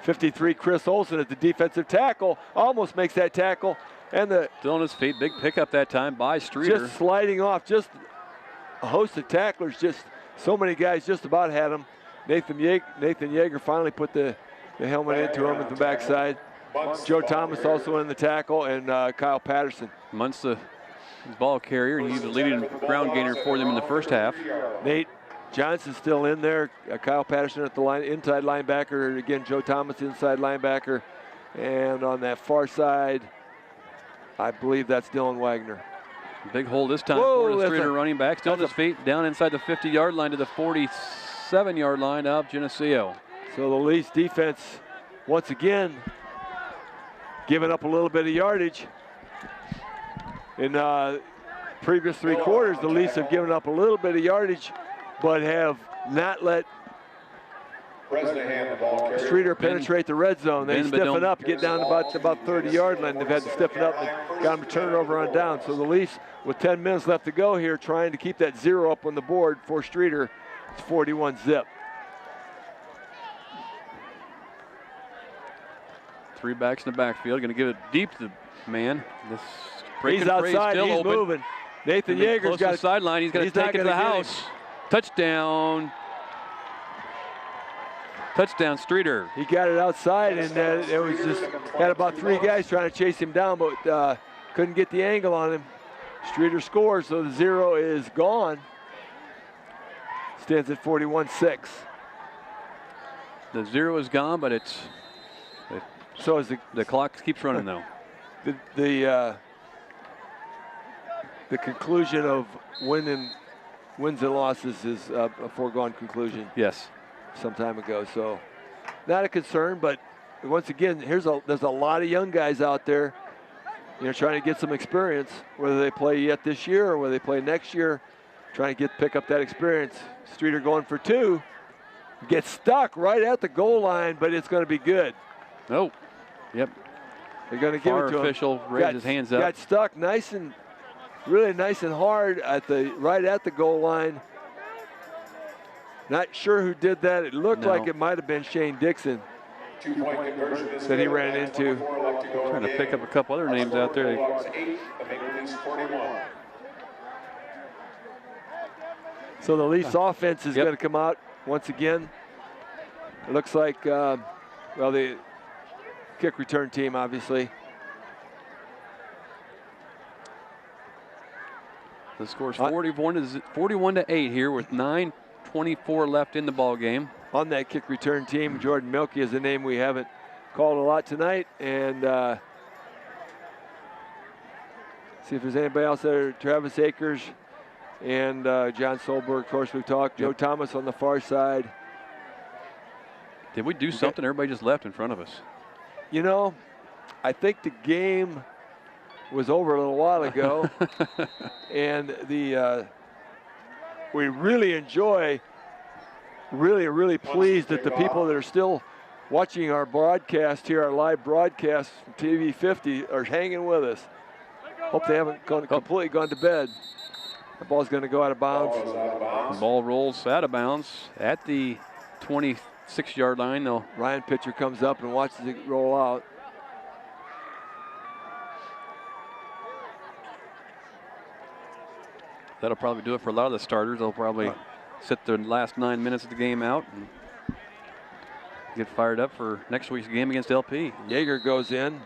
'53 Chris Olson at the defensive tackle. Almost makes that tackle. And Still on his feet. Big pickup that time by Streator. just sliding off. Just a host of tacklers. Just so many guys just about had him. Nathan Yeager finally put the helmet into him at the backside. Joe Thomas also in the tackle, and Kyle Patterson. Muntz the ball carrier. He's the leading ground gainer for them in the first half. Nate Johnson still in there. Kyle Patterson at the line, inside linebacker. Again, Joe Thomas inside linebacker. And on that far side, I believe that's Dylan Wagner. Big hole this time for the Streator running back. Still on his feet, down inside the 50-yard line to the 47-yard line of Geneseo. So the Leafs defense, once again, giving up a little bit of yardage. In previous 3 quarters, the Leafs have given up a little bit of yardage, but have not let Streator penetrate the red zone. They stiffen up, get down to about 30-yard line. They've had to stiffen up and got them to turn it over on down. So the Leafs, with 10 minutes left to go here, trying to keep that 0 up on the board for Streator. It's 41-zip. 3 backs in the backfield. Going to give it deep to the man. He's outside. He's open. Moving. Nathan Yeager's got the sideline. He's going to take it to the house. Touchdown. Touchdown, Streator. He got it outside, and it was just had about 3 guys trying to chase him down, but couldn't get the angle on him. Streator scores, so the 0 is gone. Stands at 41-6. The 0 is gone, but so is the clock keeps running though. The conclusion of wins and losses is a foregone conclusion. Yes. Some time ago, so not a concern. But once again, there's a lot of young guys out there, trying to get some experience, whether they play yet this year or whether they play next year, trying to pick up that experience. Streator going for 2, gets stuck right at the goal line, but it's going to be good. Oh, yep. They're going to give it to him. Official raised his hands up. Got stuck really nice and hard right at the goal line. Not sure who did that. It looked like it might have been Shane Dixon that he ran into. Trying to pick up a couple other names out there. So the Leafs offense is going to come out once again. It looks like, the kick return team, obviously. The score's 41-8 here with 9:24 left in the ball game. On that kick return team, Jordan Milkey is a name we haven't called a lot tonight. And see if there's anybody else there. Travis Akers and John Solberg, of course, we've talked. Joe Thomas on the far side. Did we do something? Everybody just left in front of us. I think the game was over a little while ago. And we really enjoy, really pleased that the people that are still watching our broadcast here, our live broadcast from TV 50, are hanging with us. Hope they haven't completely gone to bed. The ball's going to go out of bounds. The ball rolls out of bounds at the 26-yard line. Ryan Pitcher comes up and watches it roll out. That'll probably do it for a lot of the starters. They'll probably sit the last 9 minutes of the game out and get fired up for next week's game against LP. Yeager goes in.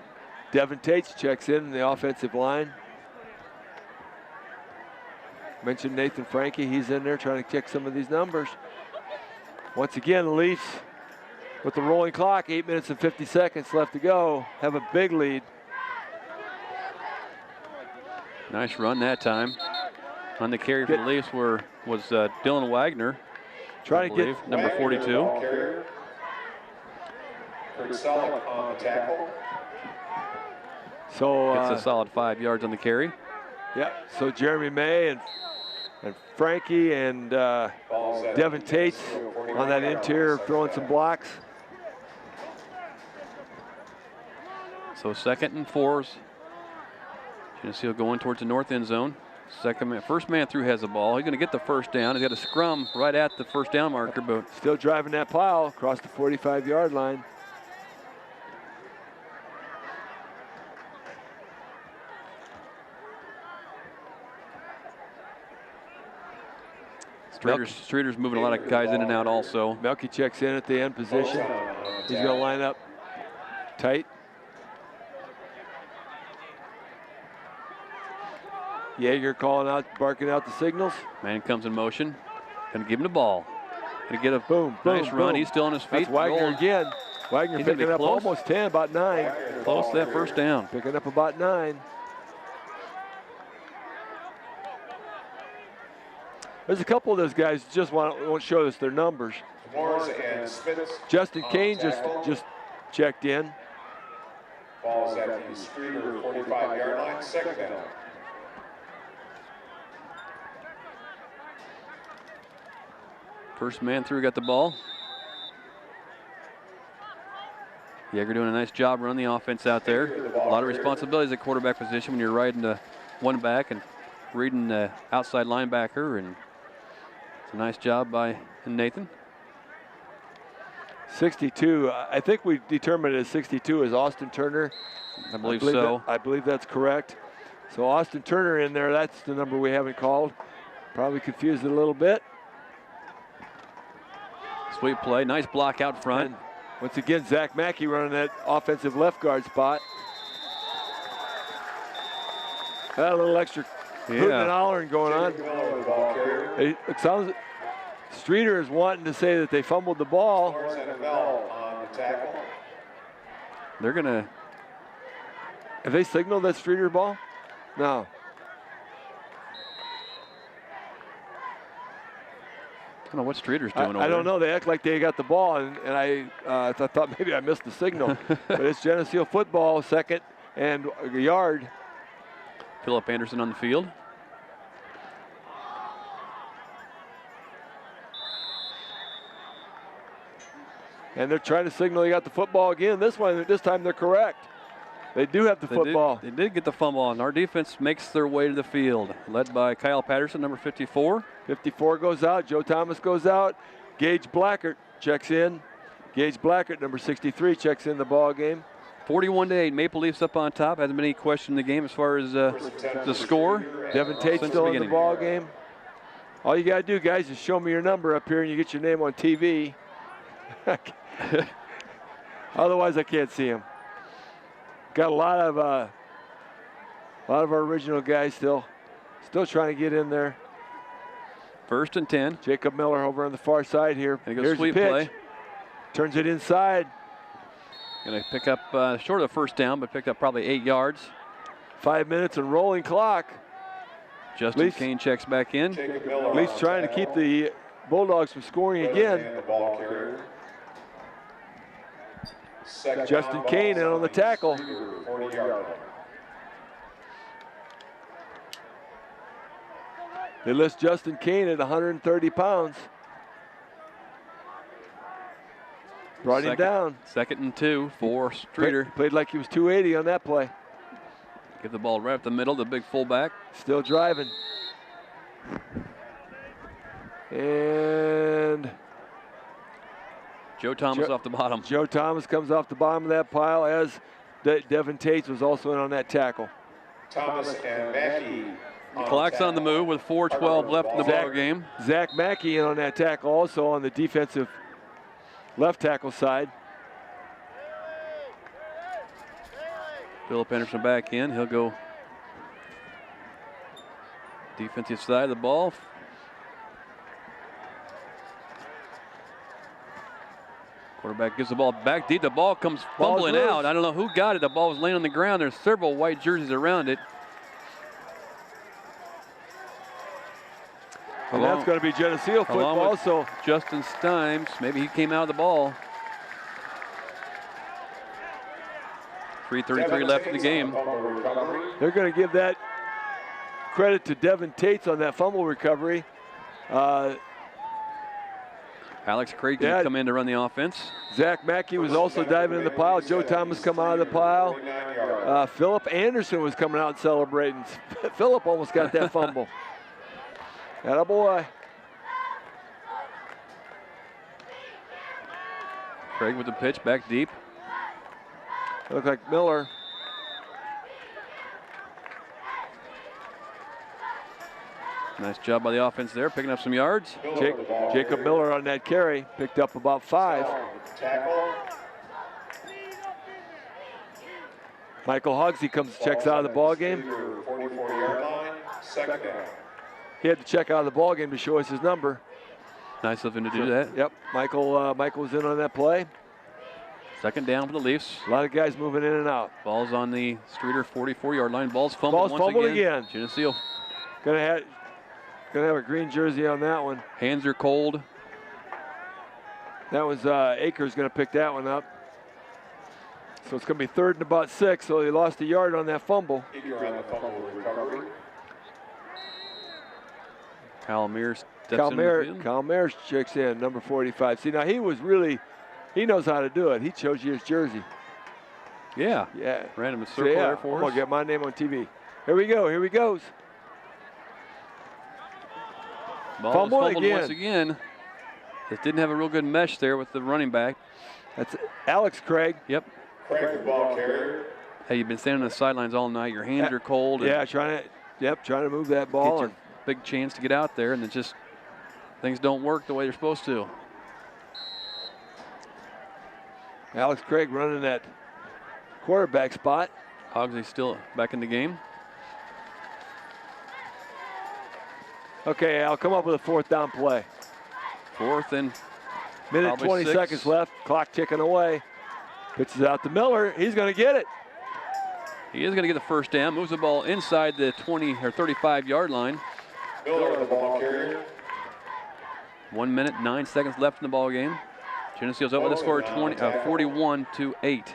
Devin Tates checks in the offensive line. Mentioned Nathan Frankie. He's in there trying to check some of these numbers. Once again, the Leafs, with the rolling clock, 8 minutes and 50 seconds left to go, have a big lead. Nice run that time. On the carry for the Leafs was Dylan Wagner. Trying to get number 42. Solid on the tackle. So it's a solid 5 yards on the carry. Yeah. So Jeremy May and Frankie and Devin Tates on that interior throwing some blocks. So 2nd and 4. Geneseo going towards the north end zone. First man through has the ball. He's going to get the first down. He's got a scrum right at the first down marker, but still driving that pile across the 45-yard line. Streator's moving a lot of guys in and out also. Melky checks in at the end position. He's going to line up tight. Yeager calling out, barking out the signals. Man comes in motion. Going to give him the ball. Going to get a boom, nice boom, run. boom. He's still on his feet. That's Wagner rolling. again. Wagner He's gonna picking be up close. almost 10, about 9. Close to that first down. Picking up about 9. There's a couple of those guys who just won't show us their numbers. Justin Kane just checked in. Ball's at the Streator 45-yard line, second down. First man through got the ball. Yeager doing a nice job running the offense out there. A lot of responsibilities at quarterback position when you're riding the one back and reading the outside linebacker, and it's a nice job by Nathan. 62, I think we determined as 62 is Austin Turner. I believe so. I believe that's correct. So Austin Turner in there, that's the number we haven't called. Probably confused it a little bit. Sweet play, nice block out front. And once again, Zach Mackey running that offensive left guard spot. Got a little extra hooting and hollering going on. It sounds Streator is wanting to say that they fumbled the ball. They're gonna. Have they signaled that Streator ball? No. I don't know what Streator's doing over I don't there. know. They act like they got the ball, and I thought maybe I missed the signal. But it's Geneseo football, second and a yard. Philip Anderson on the field. And they're trying to signal they got the football again. This time they're correct. They do have the football. They did get the fumble, and our defense makes their way to the field, led by Kyle Patterson, number 54. 54 goes out. Joe Thomas goes out. Gage Blackert checks in. Gage Blackert, number 63, checks in the ball game. 41-8. Maple Leafs up on top. Hasn't been any question in the game as far as the score. Devin Tate still in the ball game. All you got to do, guys, is show me your number up here, and you get your name on TV. Otherwise, I can't see him. Got a lot of our original guys still trying to get in there. 1st and 10. Jacob Miller over on the far side here. Here's sweep the pitch. play. Turns it inside. Going to pick up short of the first down, but picked up probably 8 yards. 5 minutes and rolling clock. Justin Kane checks back in. At least trying to keep the Bulldogs from scoring again. Justin Kane in on the tackle. They list Justin Kane at 130 pounds. Brought him down. 2nd and 2 for Streator. Played like he was 280 on that play. Give the ball right up the middle, the big fullback. Still driving. And Joe Thomas off the bottom. Joe Thomas comes off the bottom of that pile, as Devin Tate was also in on that tackle. Thomas and Mackey. Clock's on the move with 4:12 left in the ball game. Zach Mackey in on that tackle, also on the defensive left tackle side. Philip Anderson back in. He'll go defensive side of the ball. Quarterback gives the ball back deep. The ball comes fumbling out. I don't know who got it. The ball was laying on the ground. There's several white jerseys around it. And that's going to be Geneseo football. So Justin Stimes, maybe he came out of the ball. 3:33 left in the game. They're going to give that credit to Devin Tate on that fumble recovery. Alex Craig didn't come in to run the offense. Zach Mackey was also diving in the pile. Joe Thomas come out of the pile. Philip Anderson was coming out and celebrating. Philip almost got that fumble. Attaboy. Craig with the pitch back deep. Looked like Miller. Nice job by the offense there, picking up some yards. Jacob Miller on that carry, picked up about 5. Tackle. Michael Hogsey checks out of the ball game. 44-yard line, second down. He had to check out of the ball game to show us his number. Nice of him to do that. Yep, Michael was in on that play. Second down for the Leafs. A lot of guys moving in and out. Ball's on the Streator 44-yard line. Ball's fumbled again. Geneseo. Gonna have a green jersey on that one. Hands are cold. That was Akers gonna pick that one up. So it's gonna be 3rd and about 6. So he lost a yard on that fumble. Kyle Mears steps into the field. Kyle Mears checks in, number 45. See, now he knows how to do it. He chose you his jersey. Yeah. Yeah. Random circle there for us. I'm gonna get my name on TV. Here we go. Here he goes. Ball Fumbled fumbled once again. Just didn't have a real good mesh there with the running back. That's Alex Craig. Yep. Craig, the ball carrier. Hey, you've been standing on the sidelines all night. Your hands are cold. Yeah, trying to move that ball. Get your big chance to get out there, and it just things don't work the way they're supposed to. Alex Craig running that quarterback spot. Hogsey still back in the game. Okay, I'll come up with a 4th down play. 4th and minute 20 6. seconds left. Clock ticking away. Pitches out to Miller. He's going to get it. He is going to get the first down. Moves the ball inside the 20 or 35-yard line. Miller, the ball carrier. 1 minute, 9 seconds left in the ball game. Geneseo's up with a score of 41-8.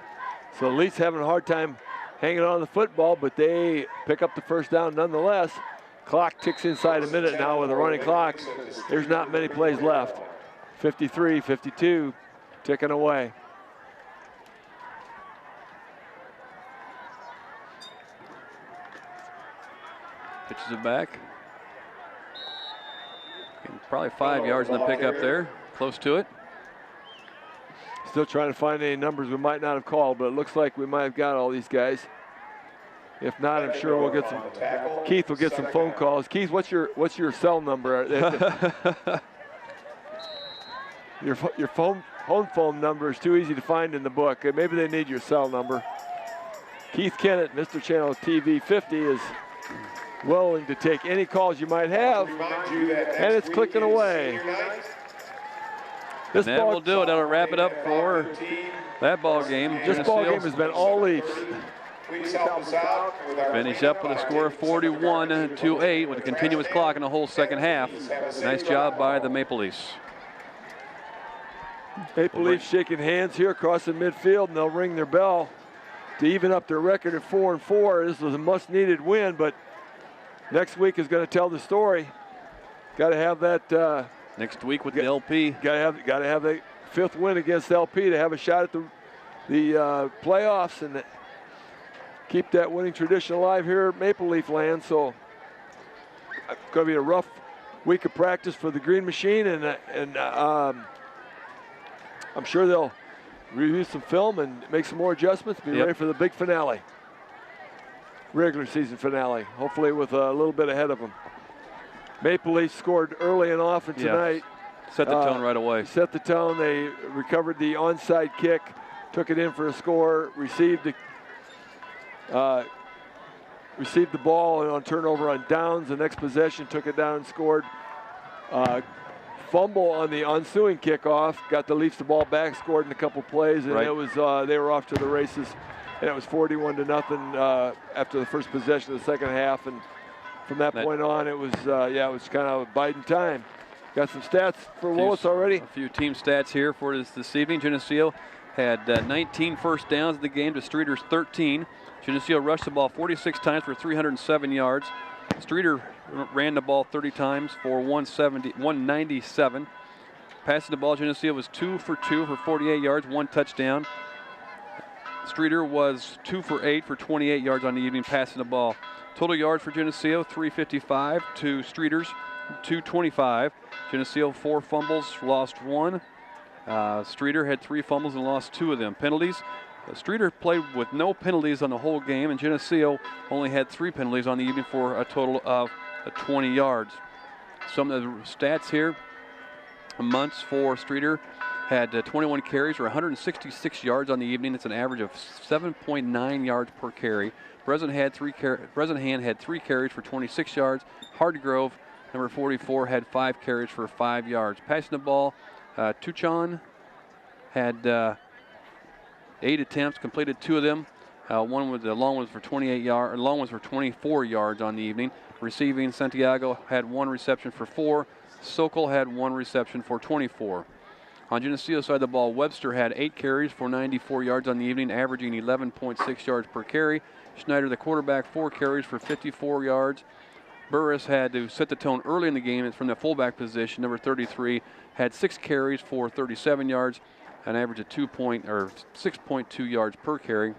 So the Leafs having a hard time hanging on the football, but they pick up the first down nonetheless. Clock ticks inside a minute now with a running clock. There's not many plays left. 53, 52, ticking away. Pitches it back. Probably 5 yards in the pickup there. Close to it. Still trying to find any numbers we might not have called, but it looks like we might have got all these guys. If not, I'm sure we'll get some. Keith will get some phone calls. Keith, what's your cell number? your home phone number is too easy to find in the book. Maybe they need your cell number. Keith Kennett, Mr. Channel TV 50, is willing to take any calls you might have, and it's clicking away. This ball will do it. That'll wrap it up for that ball game. This ball game has been all Leafs. Finish up with a score of 41-8 with a continuous clock in the whole second half. Nice job by the Maple Leafs. Maple Leafs shaking hands here across the midfield, and they'll ring their bell to even up their record at 4-4. This was a much-needed win, but next week is going to tell the story. Got to have that. Next week with the LP. Got to have a 5th win against LP to have a shot at the playoffs and keep that winning tradition alive here at Maple Leaf land. So it's going to be a rough week of practice for the Green Machine, and I'm sure they'll review some film and make some more adjustments. Be ready for the big finale, regular season finale. Hopefully with a little bit ahead of them. Maple Leafs scored early and often tonight. Set the tone right away. Set the tone. They recovered the onside kick, took it in for a score, received the ball on turnover on downs. The next possession took it down and scored. Fumble on the ensuing kickoff, got the Leafs the ball back, scored in a couple plays, and it was they were off to the races. And it was 41-0 after the first possession of the second half. And from that point on, it was kind of a Biden time. Got some stats for Willis already. A few team stats here for this evening. Geneseo had 19 first downs in the game to Streator's 13. Geneseo rushed the ball 46 times for 307 yards. Streator ran the ball 30 times for 197. Passing the ball, Geneseo was 2 for 2 for 48 yards, 1 touchdown. Streator was 2 for 8 for 28 yards on the evening passing the ball. Total yards for Geneseo, 355 to Streator's 225. Geneseo 4 fumbles, lost 1. Streator had 3 fumbles and lost 2 of them. Penalties, Streator played with no penalties on the whole game, and Geneseo only had 3 penalties on the evening for a total of 20 yards. Some of the stats here. Months for Streator had 21 carries for 166 yards on the evening. It's an average of 7.9 yards per carry. Bresnahan had 3 carries for 26 yards. Hardgrove, number 44, had 5 carries for 5 yards. Passing the ball, Tuchon had 8 attempts, completed 2 of them. One with the long ones for 28 yards, long ones for 24 yards on the evening. Receiving, Santiago had 1 reception for 4. Sokol had 1 reception for 24. On Geneseo side of the ball, Webster had 8 carries for 94 yards on the evening, averaging 11.6 yards per carry. Schneider, the quarterback, 4 carries for 54 yards. Burris had to set the tone early in the game from the fullback position. Number 33 had 6 carries for 37 yards, an average of 6.2 yards per carry.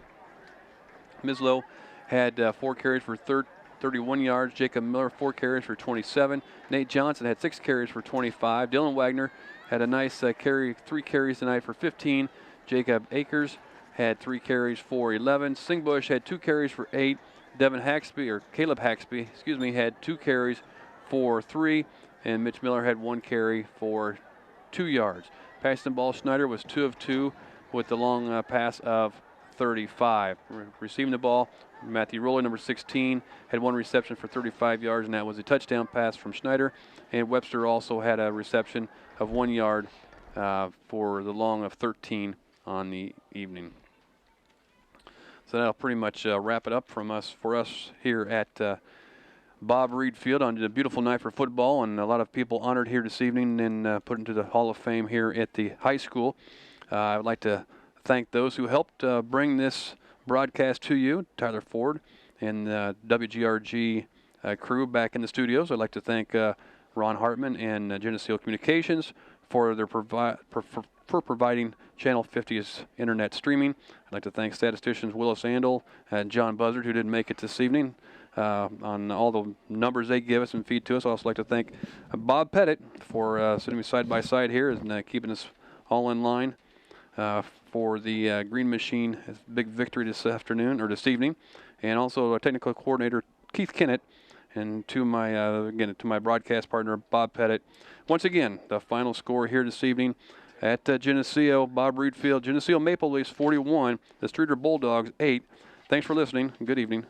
Mislow had 4 carries for 31 yards. Jacob Miller, 4 carries for 27. Nate Johnson had 6 carries for 25. Dylan Wagner had a nice 3 carries tonight for 15. Jacob Akers had 3 carries for 11. Singbush had 2 carries for 8. Caleb Haxby, had 2 carries for 3. And Mitch Miller had 1 carry for 2 yards. Passing the ball, Schneider was 2 of 2 with the long pass of 35. Receiving the ball, Matthew Rowley, number 16, had 1 reception for 35 yards, and that was a touchdown pass from Schneider. And Webster also had a reception of 1 yard for the long of 13 on the evening. So that'll pretty much wrap it up for us here at Bob Reed Field on a beautiful night for football, and a lot of people honored here this evening and put into the Hall of Fame here at the high school. I would like to thank those who helped bring this broadcast to you, Tyler Ford and the WGRG crew back in the studios. I'd like to thank Ron Hartman and Geneseo Communications for their providing Channel 50's internet streaming. I'd like to thank statisticians Willis Andel and John Buzzard, who didn't make it this evening, on all the numbers they give us and feed to us. I'd also like to thank Bob Pettit for sitting side by side here and keeping us all in line for the Green Machine big victory this evening, and also our technical coordinator Keith Kennett, and to my broadcast partner Bob Pettit. Once again, the final score here this evening at Geneseo, Bob Reed Field. Geneseo Maple Leafs 41, the Streator Bulldogs 8. Thanks for listening. Good evening.